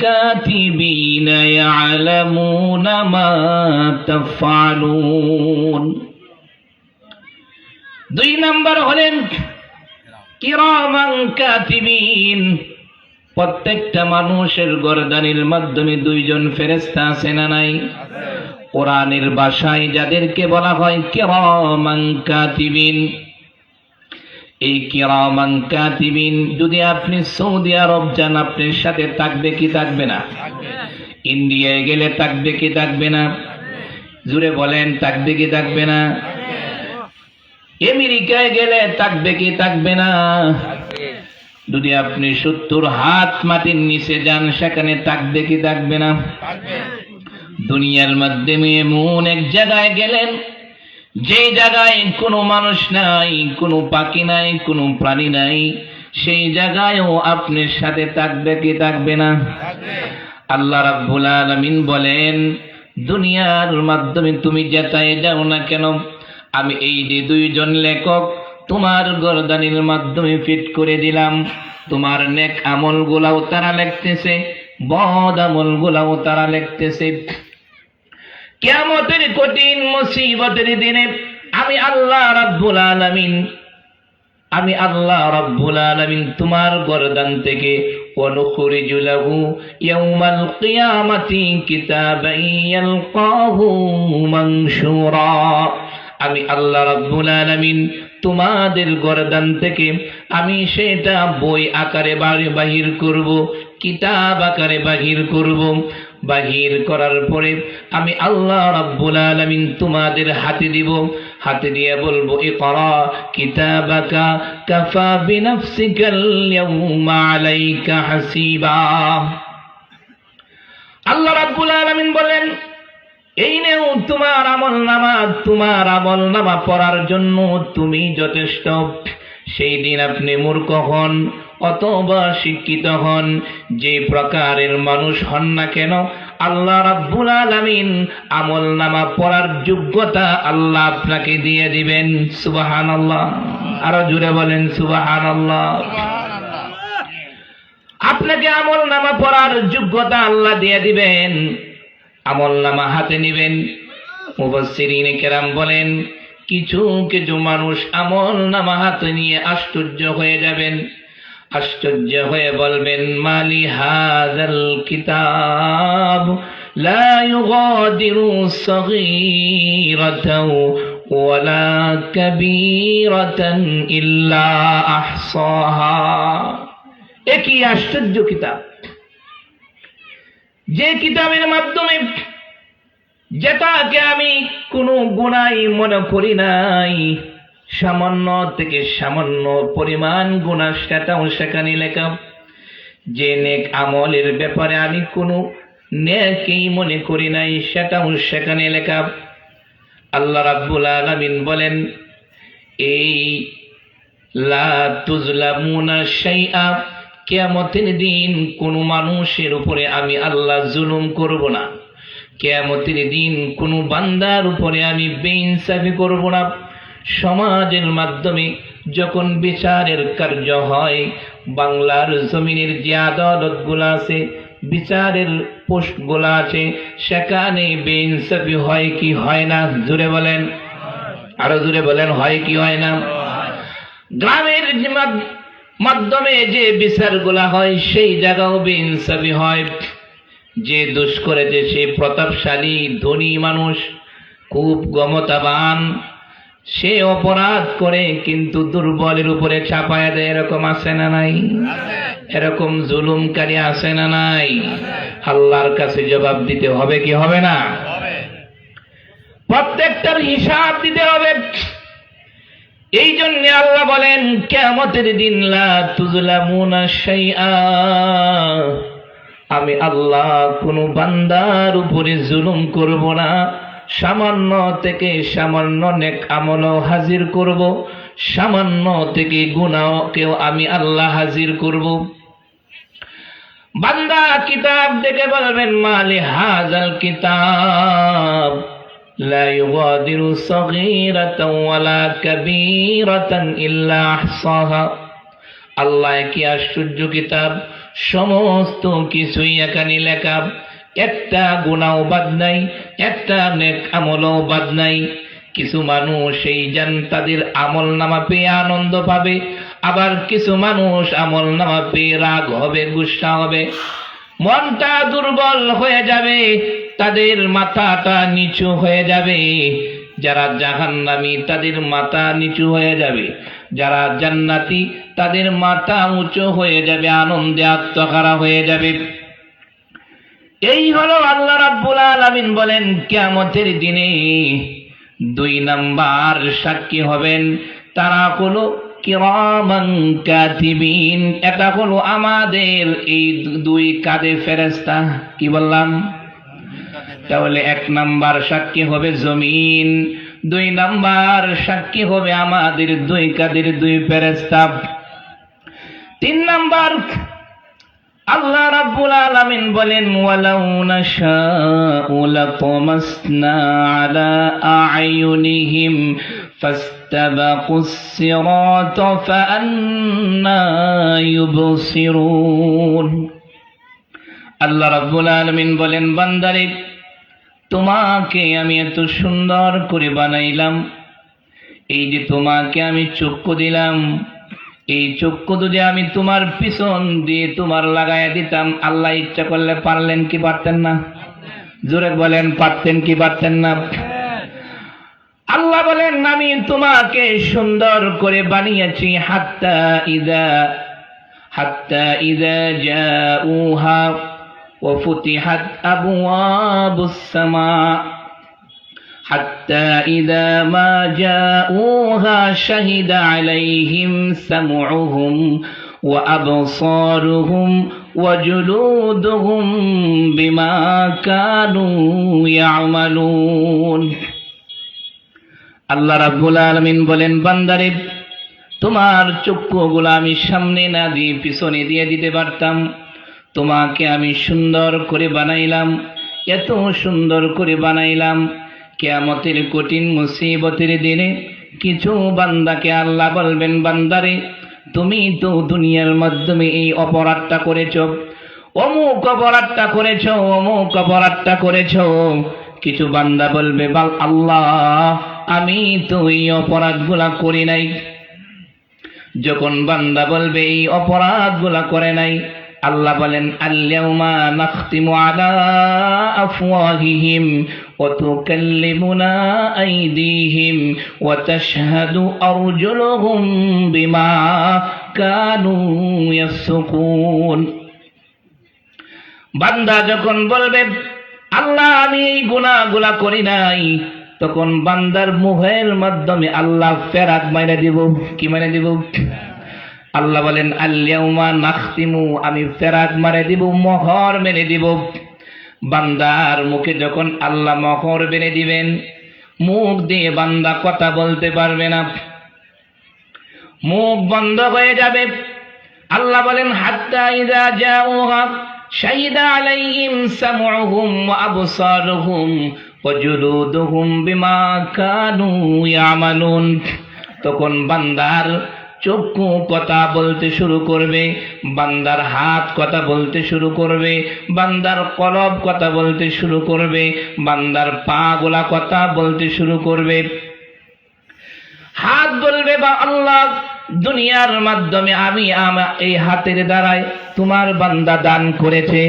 কাতিবিনা ইয়ালামুনা মা তাফআলুন। দুই নাম্বার হলেন কিরামান কাতিবিন। প্রত্যেকটা মানুষের গর্দানের মাধ্যমে দুইজন ফেরেশতা আছে না নাই? কোরআনের ভাষায় যাদেরকে বলা হয় কিরামান কাতিবিন। এই কিরামান কাতিবিন যদি আপনি সৌদি আরব যান, আপনার সাথে থাকবে কি থাকবে না? ইন্ডিয়ায় গেলে থাকবে কি থাকবে না? জুড়ে বলেন থাকবে কি থাকবে না? আমেরিকায় গেলে থাকবে কি থাকবে না? যদি আপনি 70 হাত মাটির নিচে যান, সেখানে থাকবে কি থাকবে না? দুনিয়ার মাধ্যমে এমন এক জায়গায় গেলেন, যে জায়গায় কোনো মানুষ নাই, কোনো পাখি নাই, কোনো প্রাণী নাই, সেই জায়গায়ও আপনার সাথে থাকবে কি থাকবে না? আল্লাহ রাব্বুল আলামিন বলেন, দুনিয়ার মাধ্যমে তুমি যেটাই যাও না কেন, আমি এই যে দুইজন লেখক তোমার গর্দানের মাধ্যমে ফিট করে দিলাম। তোমার নেক আমল গুলাও তারা লিখতেছে, বদ আমল গুলাও তারা লিখতেছে। কিয়ামতের কঠিন মুসিবতের দিনে আমি আল্লাহ রাব্বুল আলামিন তোমার গর্দান থেকে ওয়ানুখরিজু লাহু ইয়াউমাল কিয়ামাতি কিতাবান ইয়ালকাহু মানশুরা। আমি আল্লাহ রাব্বুল আলামিন তোমাদের গর্দান থেকে আমি সেটা বই আকারে বাহির করব, কিতাব আকারে বাহির করব। বাহির করার পরে আমি আল্লাহ রাব্বুল আলামিন তোমাদের হাতে দিব। হাতে দিয়ে বলবো, ইকরা কিতাবাকা কাফা বিনাফসিকাল ইয়াউমা আলাইকা হাসিবা। আল্লাহ রাব্বুল আলামিন বলেন, এই নেও তোমার আমলনামা পড়ার জন্য তুমি যথেষ্ট। সেই দিন আপনি মূর্খ হন অথবা শিক্ষিত হন, যে প্রকারের মানুষ হন না কেন, আল্লাহ রাব্বুল আলামিন আমলনামা পড়ার যোগ্যতা আল্লাহ আপনাকে দিয়ে দিবেন। সুবহানাল্লাহ। আরো জোরে বলেন সুবহানাল্লাহ। আপনাকে আমলনামা পড়ার যোগ্যতা আল্লাহ দিয়ে দিবেন। আমলনামা হাতে নেবেন। মুফাসসিরিনে কেরাম বলেন, কিছু কিছু মানুষ আমলনামা হাতে নিয়ে আশ্চর্য হয়ে যাবেন। আশ্চর্য হয়ে বলবেন, মালি হাযাল কিতাব লা ইউগাদিরু সগীরাতাও ওয়ালা কাবীরাতান ইল্লা আহসাহা। একই আশ্চর্য কিতাব, যে কিতাবের মাধ্যমে যেটাকে আমি কোনো গুনাহ মনে করি নাই, সামান্য থেকে সামান্য পরিমাণ গুনাহ সেটাও সেখানে লেখা। যে নেক আমলের ব্যাপারে আমি কোনো নেকই মনে করি নাই, সেটাও সেখানে লেখা। আল্লাহ রাব্বুল আলামিন বলেন, এই লা তুজলামুনা শাইআ, কিয়ামতের দিন কোন মানুষের উপরে আমি আল্লাহ জুলুম করব না। কিয়ামতের দিন কোনো বান্দার উপরে আমি বেইনসাফি করব না। সমাজের মাধ্যমে যখন বিচারের কার্য হয়, বাংলার জমিনের যে আদালতগুলো আছে, বিচারের পোস্টগুলো আছে, সেখানে বেইনসাফি হয় কি হয় না? জোরে বলেন, আরো জোরে বলেন, হয় কি হয় না? গ্রামের মাধ্যমে যে বিচারগুলা হয়, সেই জায়গাও বেইনসাফি হয়। যে দোষ করেছে সে প্রতাপশালী ধনী মানুষ, খুব ক্ষমতাবান, সে অপরাধ করে কিন্তু দুর্বলের উপরে চাপায়া দেয়। এরকম আছে না নাই? এরকম জুলুমকারী আছে না নাই? আল্লাহর কাছে জবাব দিতে হবে কি হবে না? প্রত্যেকটার হিসাব দিতে হবে। এই জন্য আল্লাহ বলেন কিয়ামতের দিন লা তুজলামুনা শাইআ, আমি আল্লাহ কোনো বান্দার উপরে জুলুম করব না। সামান্য থেকে সামান্য নেক আমলও হাজির করব, সামান্য থেকে গুনাহকেও আমি আল্লাহ হাজির করব। বান্দা কিতাব দেখে বলবেন মালি হাযাল কিতাব লা ইউগাদিরু সগীরাতান ওয়ালা কাবীরাতান ইল্লা আহসাহা। আল্লাহ কি আশ্চর্য কিতাব, সমস্ত কিছুই এখানে লেখা, একটা গুনাহ বাদ নাই, একটা নেক আমলও বাদ নাই। কিছু মানুষ এই তাদের আমল নামা পেয়ে আনন্দ পাবে, আবার কিছু মানুষ আমল নামা পেয়ে রাগ হবে, গুসা হবে, মনটা দুর্বল হয়ে যাবে, তাদের মাথাটা নিচু হয়ে যাবে। যারা জাহান্নামী তাদের মাথা নিচু হয়ে যাবে, যারা জান্নাতি তাদের মাথা উঁচু হয়ে যাবে, আনন্দে আত্মহারা হয়ে যাবে। এই হলো আল্লাহ রাব্বুল আলামিন বলেন কিয়ামতের দিনে 2 নাম্বার সাক্ষী হবেন, তারা হলো কিরামান কাতিবিন। এটা হলো আমাদের এই 2 কাঁধে ফেরেশতা। কি বললাম? তাহলে 1 নাম্বার সাক্ষী হবে জমিন, 2 নাম্বার সাক্ষী হবে আমাদের 2 কাঁধের 2 ফেরেশতা। 3 নাম্বার আল্লাহ রাব্বুল আলামিন বলেন ওয়ালাউ নাশাউ লাতামাসনা আলা আ'য়ুনিহিম ফাস্তাবাকুস সিরাতা ফাআন্না ইউবসিরুন। আল্লাহ রাব্বুল আলামিন বলেন বান্দারে, তোমাকে আমি এত সুন্দর করে বানাইলাম, এই যে তোমাকে আমি চক্ষু দিলাম, এই চক্ষু যদি আমি তোমার পিছন দিয়ে তোমার লাগাইয়া দিতাম, আল্লাহ ইচ্ছা করলে পারলেন কি পারতেন না? জোরে বলেন, পারতেন কি পারতেন না? আল্লাহ বলেন আমি তোমাকে সুন্দর করে বানিয়েছি। হাত্তা ইযা জাউহা ওয়া ফুতিহাত আবওয়াবুস সামা حتى إذا ما جاءوها شهد عليهم سمعهم وأبصارهم وجلودهم بما كانوا يعملون। আল্লাহ রাব্বুল আলামিন বলেন বান্দারে, তোমার চক্ষুগুলো আমি সামনে না দিয়ে পিছনে দিয়ে দিতে পারতাম, তোমাকে আমি সুন্দর করে বানাইলাম, এত সুন্দর করে বানাইলাম। কিয়ামতের কঠিন মুসিবতের দিনে কিছু বান্দাকে আল্লাহ বলবেন বান্দারে, তুমি তো দুনিয়ার মাধ্যমে এই অপরাধটা করেছো, অমুক অপরাধটা করেছো, অমুক অপরাধটা করেছো। কিছু বান্দা বলবে আল্লাহ আমি তো এই অপরাধগুলা করি নাই। যখন বান্দা বলবে এই অপরাধগুলা করে নাই, আল্লাহ বলেন আল-ইয়াউমা নাখতিমু আলা আফওয়াহিহিম ওয়া তুকাল্লিমুনা আইদিহিম ওয়া তাশহাদু আরজুলুহুম বিমা কানু ইয়াফসুকুন। বান্দা যখন বলবে আল্লাহ আমি এই গুনাহগুলা করি নাই, তখন বান্দার মুখের মাধ্যমে আল্লাহ ফেরাক মাইরা দিব। কি মাইরা দিব? আল্লাহ বলেন আল-ইয়াউমা নাখতিমু, আমি ফেরাক মারে দিব, মোহর মেরে দিব। বান্দার মুখে যখন আল্লাহ মোহর মেরে দিবেন, মুখ দিয়ে বান্দা কথা বলতে পারবে না, মুখ বন্ধ হয়ে যাবে। আল্লাহ বলেন হাত্তা ইযা জাউহা শাহিদা আলাইহিম সামউহুম ওয়া আবসারুহুম ওয়া জুলুদুহুম বিমা কানু ইয়ামালুন। তখন বান্দার চক্ষু কথা বলতে শুরু করবে, বান্দার হাত কথা বলতে শুরু করবে, বান্দার কলব কথা বলতে শুরু করবে, বান্দার পা গোলা কথা বলতে শুরু করবে। হাত বলবে, বা আল্লাহ, দুনিয়ার মাধ্যমে আমি এই হাতের দ্বারাই তোমার বান্দা দান করেছে,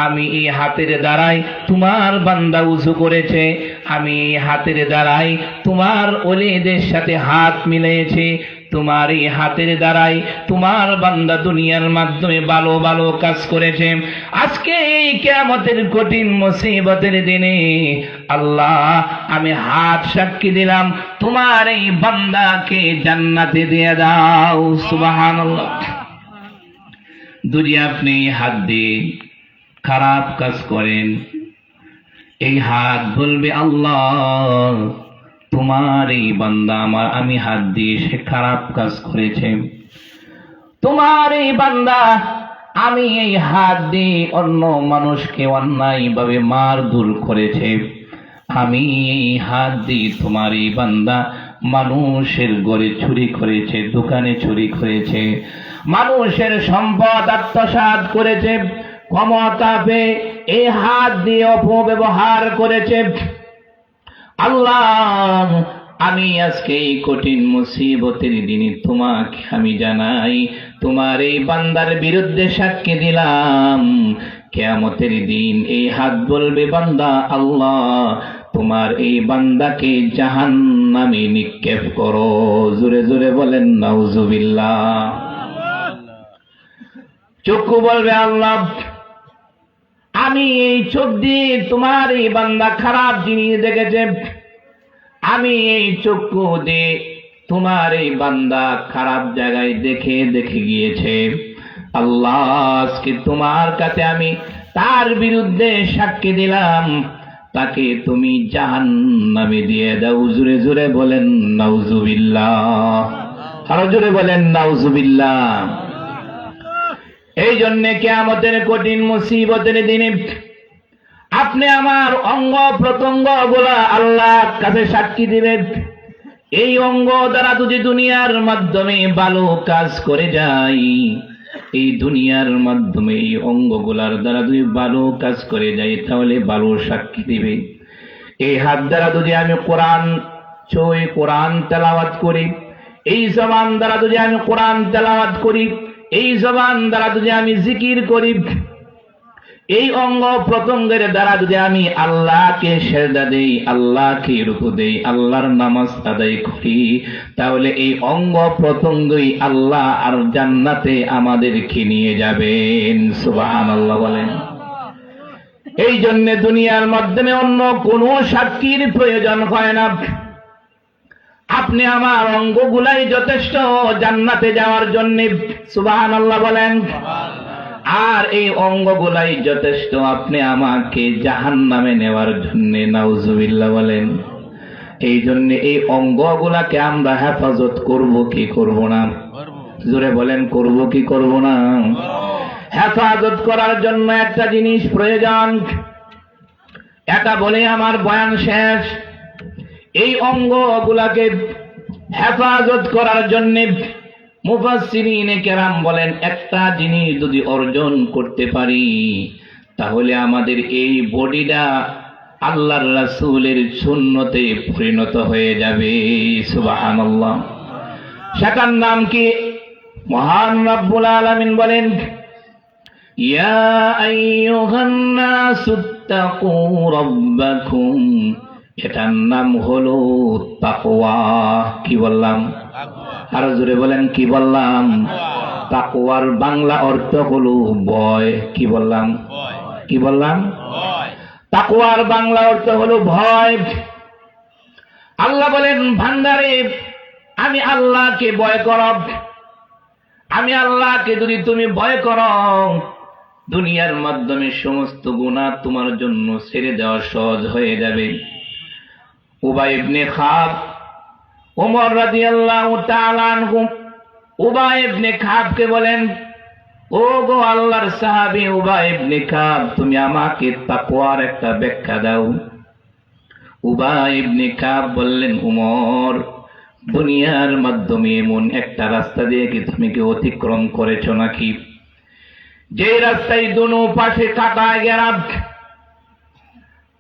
আমি এই হাতের দ্বারাই তোমার বান্দা উযু করেছে, আমি এই হাতের দ্বারাই তোমার ওলিদের সাথে হাত মিলিয়েছে, তোমার এই হাতের দ্বারাই তোমার বান্দা দুনিয়ার মাধ্যমে ভালো ভালো কাজ করেছে। আজকে এই কিয়ামতের কঠিন মুসিবতের দিনে আল্লাহ, আমি হাত সাক্ষী দিলাম, তোমার এই বান্দাকে জান্নাতে দিয়ে দাও। সুবহানাল্লাহ। যদি আপনি হাত দিয়ে খারাপ কাজ করেন, এই হাত বলবে, আল্লাহ, তোমার এই বান্দা আমি হাত দিয়ে সে খারাপ কাজ করেছে, তোমার এই বান্দা আমি এই হাত দিয়ে অন্য মানুষকে অন্যায়ভাবে মারধর করেছে, আমি এই হাত দিয়ে তোমার এই বান্দা মানুষের ঘরে চুরি করেছে, দোকানে চুরি করেছে, মানুষের সম্পদ আত্মসাৎ করেছে, ক্ষমতা পেয়ে এই হাত দিয়ে অপব্যবহার করেছে। আল্লাহ, আমি আজকে এই কঠিন মুসিবতের দিনে তোমাকে আমি জানাই, তোমার এই বান্দার বিরুদ্ধে সাক্ষী দিলাম। কিয়ামতের দিন এই হাত বলবে, বান্দা, আল্লাহ, তোমার এই বান্দাকে জাহান্নামে নিক্ষেপ করো। জোরে জোরে বলেন নাউজুবিল্লাহ। চক্ষু বলবে, আল্লাহ, আমি এই চোখ দিয়ে তোমার এই বান্দা খারাপ জিনিস দেখেছে, আমি এই চক্ষু দিয়ে তোমার এই বান্দা খারাপ জায়গায় দেখে দেখে গিয়েছে। আল্লাহ, আজকে তোমার কাছে আমি তার বিরুদ্ধে সাক্ষী দিলাম, তাকে তুমি জাহান্নামে দিয়ে দাও। জোরে জোরে বলেন নাউজুবিল্লাহ। আরো জোরে বলেন নাউজুবিল্লাহ। এই জন্য কিয়ামতের কঠিন মুসিবতের দিনে আপনি আমার অঙ্গ প্রত্যঙ্গ গুলা আল্লাহর কাছে সাক্ষী দিবেন। এই অঙ্গ দ্বারা যদি দুনিয়ার মাধ্যমে ভালো কাজ করে যাই, এই দুনিয়ার মাধ্যমে এই অঙ্গগুলার দ্বারা যদি ভালো কাজ করে যাই, তাহলে ভালো সাক্ষী দিবে। এই হাত দ্বারা যদি আমি কোরআন তেলাওয়াত করি, এই জবান দ্বারা যদি আমি কোরআন তেলাওয়াত করি, এই জবান দ্বারা যদি আমি জিকির করি, এই অঙ্গ প্রত্যঙ্গের দ্বারা যদি আমি আল্লাহকে সেজদা দেই, আল্লাহকে রুকু দেই, আল্লাহর নামাজ আদায় করি, তাহলে এই অঙ্গ প্রত্যঙ্গই আল্লাহ আর জান্নাতে আমাদেরকে নিয়ে যাবেন। সুবহানাল্লাহ বলেন। এই জন্য দুনিয়ার মাধ্যমে অন্য কোনো সাক্ষীর প্রয়োজন হয় না। আপনি আমার অঙ্গগুলাই যথেষ্ট জান্নাতে যাওয়ার জন্য। সুবহানাল্লাহ বলেন। আর এই অঙ্গগুলাই যথেষ্ট আপনি আমাকে জাহান্নামে নেওয়ার জন্য। নাউজুবিল্লাহ বলেন। এই জন্য এই অঙ্গগুলাকে আমরা হেফাজত করব কি করব না? জোরে বলেন, করব কি করব না? হেফাজত করার জন্য একটা জিনিস প্রয়োজন, এটা বলে আমার বয়ান শেষ। এই অঙ্গগুলাকে হেফাজত করার জন্য মুফাসসিরিনে কেরাম বলেন, একটা জিনিস যদি অর্জন করতে পারি, তাহলে আমাদের এই বডিটা আল্লাহর রাসূলের সুন্নতে পরিণত হয়ে যাবে। সুবহানাল্লাহ। সেটার নাম কি? মহান রব্বুল আলামিন বলেন, ইয়া আইয়ুহান নাসুত্তাকু রাব্বাকুম, এটার নাম হলো তাকওয়া। কি বললাম? আরো জোরে বলেন, কি বললাম? তাকওয়ার বাংলা অর্থ হলো ভয়। কি বললাম? কি বললাম? তাকওয়ার বাংলা অর্থ হলো ভয়। আল্লাহ বলেন, ভান্ডারে আমি আল্লাহকে ভয় কর। আমি আল্লাহকে যদি তুমি ভয় করো, দুনিয়ার মাধ্যমে সমস্ত গুনাহ তোমার জন্য ছেড়ে দেওয়া সহজ হয়ে যাবে। উবাই ইবনে খাব, ওমর রাদিয়াল্লাহু তাআলা আনহু উবাই ইবনে খাবকে বলেন, ও গো আল্লাহর সাহাবী উবাই ইবনে কাব, তুমি আমাকে তাকওয়ার একটা ব্যাখ্যা দাও। উবাই ইবনে কাব বললেন, উমর, দুনিয়ার মাধ্যমে এমন একটা রাস্তা দিয়ে কি তুমি কি অতিক্রম করেছো নাকি, যে রাস্তায় দুনো পাশে কাটা গেরা?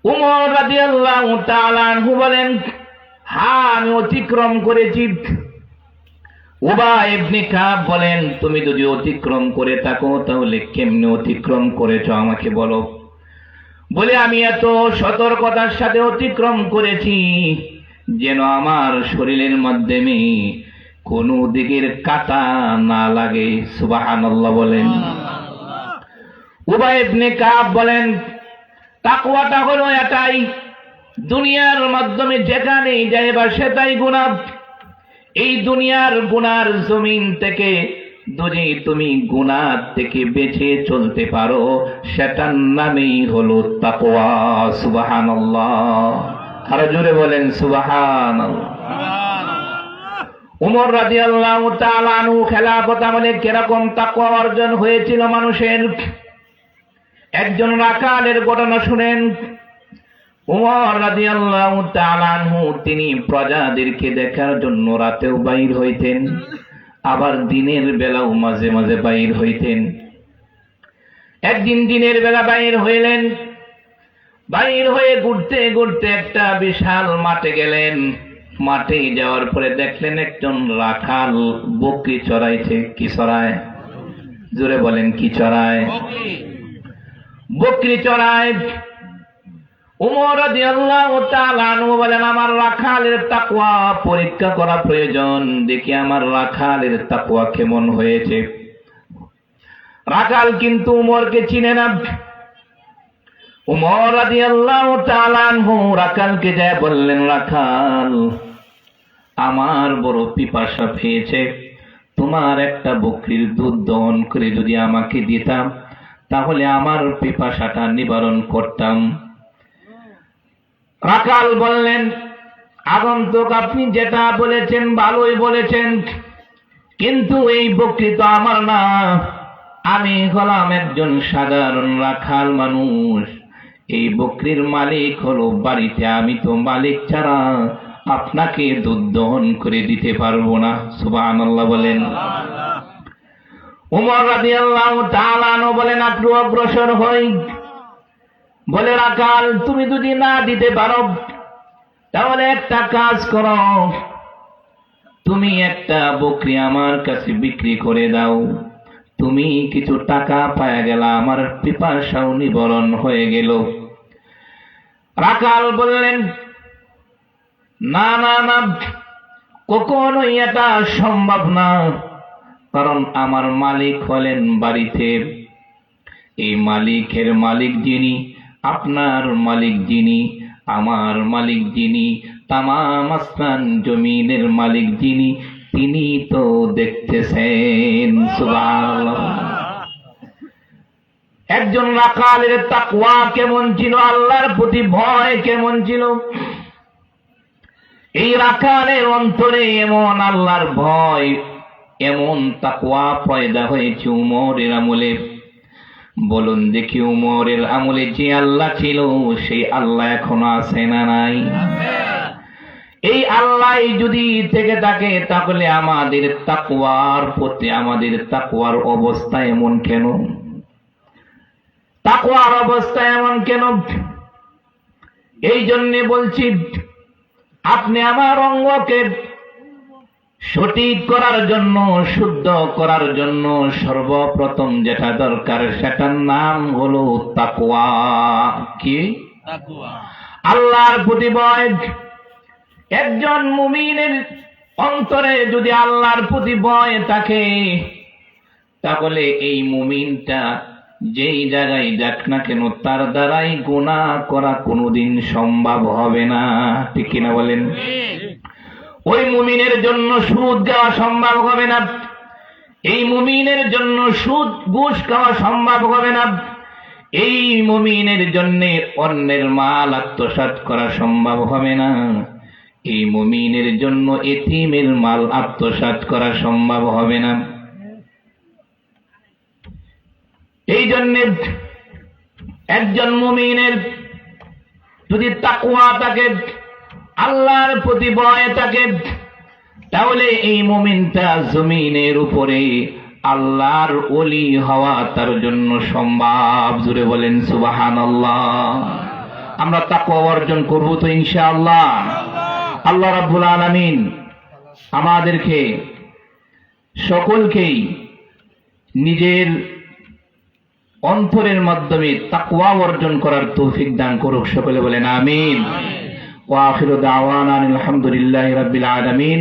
উমর রাদিয়াল্লাহু তাআলা আনহু বলেন, হ্যাঁ আমি অতিক্রম করেছি। উবাই ইবনে কাব বলেন, তুমি যদি অতিক্রম করে থাকো তাহলে কেমনে অতিক্রম করেছো আমাকে বলো। বলে, আমি এত সতর্কতার সাথে অতিক্রম করেছি যেন আমার শরীরের মাধ্যমে কোন দিকের কাঁটা না লাগে। সুবহানাল্লাহ বলেন। উবাই ইবনে কাব বলেন, তাকওয়াটা হলো এটাই, দুনিয়ার মাধ্যমে যেখানেই যাইবা সেটাই গুনাহ। এই দুনিয়ার গুনার জমিন থেকে যদি তুমি গুনাহ থেকে বেঁচে চলতে পারো, সেটার নামেই হলো তাকওয়া। সুবহানাল্লাহ। আরো জোরে বলেন সুবহানাল্লাহ। উমর রাদিয়াল্লাহু তাআলা আনহু খেলাফত আমলে কিরকম তাকওয়া অর্জন হয়েছিল মানুষের, একজন রাখালের ঘটনা শুনেন। উমর রাদিয়াল্লাহু তাআলা আনহু তিনি প্রজাদেরকে দেখার জন্য রাতেও বাইর হইতেন, আবার দিনের বেলাও মাঝে মাঝে বাইর হইতেন। একদিন দিনের বেলা বাইর হইলেন, বাইর হয়ে ঘুরতে ঘুরতে একটা বিশাল মাঠে গেলেন। মাঠে যাওয়ার পরে দেখলেন একজন রাখাল বকরি চড়াইছে। কি চড়ায়? জোরে বলেন, কি চড়ায়? বকরি চড়ায়। উমর রাদিয়াল্লাহু তাআলা আনহু বলেন, আমার রাখালের তাকওয়া পরীক্ষা করা প্রয়োজন, দেখি আমার রাখালের তাকওয়া কেমন হয়েছে। রাখাল কিন্তু উমরকে চিনে না। উমর রাদিয়াল্লাহু তাআলা আনহু রাখালকে যায় বললেন, রাখাল, আমার বড় পিপাসা পেয়েছে, তোমার একটা বকরির দুধ দহন করে যদি আমাকে দিতাম তাহলে আমার পিপাসাটা নিবারণ করতাম। রাখাল বললেন, আগন্তুক, আপনি যেটা বলেছেন ভালোই বলেছেন, কিন্তু এই বকরি তো আমার না, আমি হলাম একজন সাধারণ রাখাল মানুষ। এই বকরির মালিক হলো বাড়িতে, আমি তো মালিক ছাড়া আপনাকে দুধ দহন করে দিতে পারবো না। সুবহানাল্লাহ বলেন। উমর রাদিয়াল্লাহু তাআলা আনহু বলেন, একটু অগ্রসর হই। বলে, রাখাল, তুমি যদি না দিতে পারো তাহলে একটা কাজ করো, তুমি একটা বকরি আমার কাছে বিক্রি করে দাও, তুমি কিছু টাকা পাওয়া গেল, আমার পিপাসাও নিবারণ হয়ে গেল। রাখাল বললেন, না না না, কখনোই এটা সম্ভব না, কারণ আমার মালিক হলেন বাড়িতে। এই মালিকের মালিক যিনি, আপনার মালিক যিনি, আমার মালিক যিনি, তামাম আসমান জমিনের মালিক যিনি, তিনি তো দেখতেছেন। সুবহানাল্লাহ। একজন রাখালের তাকওয়া কেমন ছিল, আল্লাহর প্রতি ভয় কেমন ছিল। এই রাখালের অন্তরে এমন আল্লাহর ভয়, এমন তাকওয়া পয়দা হয়েছে উমরের আমলে। বলুন দেখি, উমরের আমলে যে আল্লাহ ছিল সেই আল্লাহ এখনো আছে না নাই? এই আল্লাহ যদি থেকে থাকে তাহলে আমাদের তাকওয়ার প্রতি, আমাদের তাকওয়ার অবস্থা এমন কেন? তাকওয়ার অবস্থা এমন কেন? এই জন্য বলছি, আপনি আমার অঙ্গকে সঠিক করার জন্য, শুদ্ধ করার জন্য সর্বপ্রথম যেটা দরকার সেটার নাম হলো তাকওয়া। কি? তাকওয়া। আল্লাহর প্রতি ভয়। একজন মুমিনের অন্তরে যদি আল্লাহর প্রতি ভয় থাকে তাহলে এই মুমিনটা যেই জায়গায় যাক না কেন তার দ্বারাই গুনাহ করা কোনোদিন সম্ভব হবে না। ঠিক কিনা বলেন? ওই মুমিনের জন্য সুদ দেওয়া সম্ভব হবে না, এই মুমিনের জন্য সুদ ঘুষ খাওয়া সম্ভব হবে না, এই মুমিনের জন্য অন্যের মাল আত্মসাৎ করা সম্ভব হবে না, এই মুমিনের জন্য এতিমের মাল আত্মসাৎ করা সম্ভব হবে না। এই জন্যে একজন মুমিনের যদি তাকওয়া থাকে, আল্লাহর প্রতি ভয় থাকে, তাহলে এই মুমিনটা জমিনের উপরে আল্লাহর ওলি হওয়া তার জন্য সম্ভব। জুড়ে বলেন সুবহানাল্লাহ। আমরা তাকওয়া অর্জন করব তো ইনশাআল্লাহ। আল্লাহ রাব্বুল আলামিন আমাদেরকে সকলকেই নিজের অন্তরের মাধ্যমে তাকওয়া অর্জন করার তৌফিক দান করুক। সকলে বলেন আমিন। ওয়া আখিরু দাওয়ানা আলহামদুলিল্লাহি রাব্বিল আলামিন।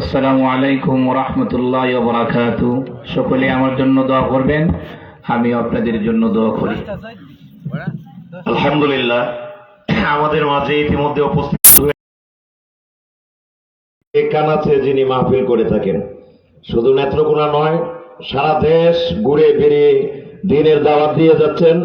আসসালামু আলাইকুম ওয়া রাহমাতুল্লাহি ওয়া বারাকাতুহু। সকলে আমার জন্য দোয়া করবেন, আমি আপনাদের জন্য দোয়া করি। আলহামদুলিল্লাহ, আমাদের মাঝে ইতিমধ্যে উপস্থিত কানাচে যিনি মাহফিল করে থাকেন, শুধু নেত্রকোনা নয়, সারা দেশ ঘুরে বেরিয়ে দ্বীনের দাওয়াত দিয়ে যাচ্ছেন।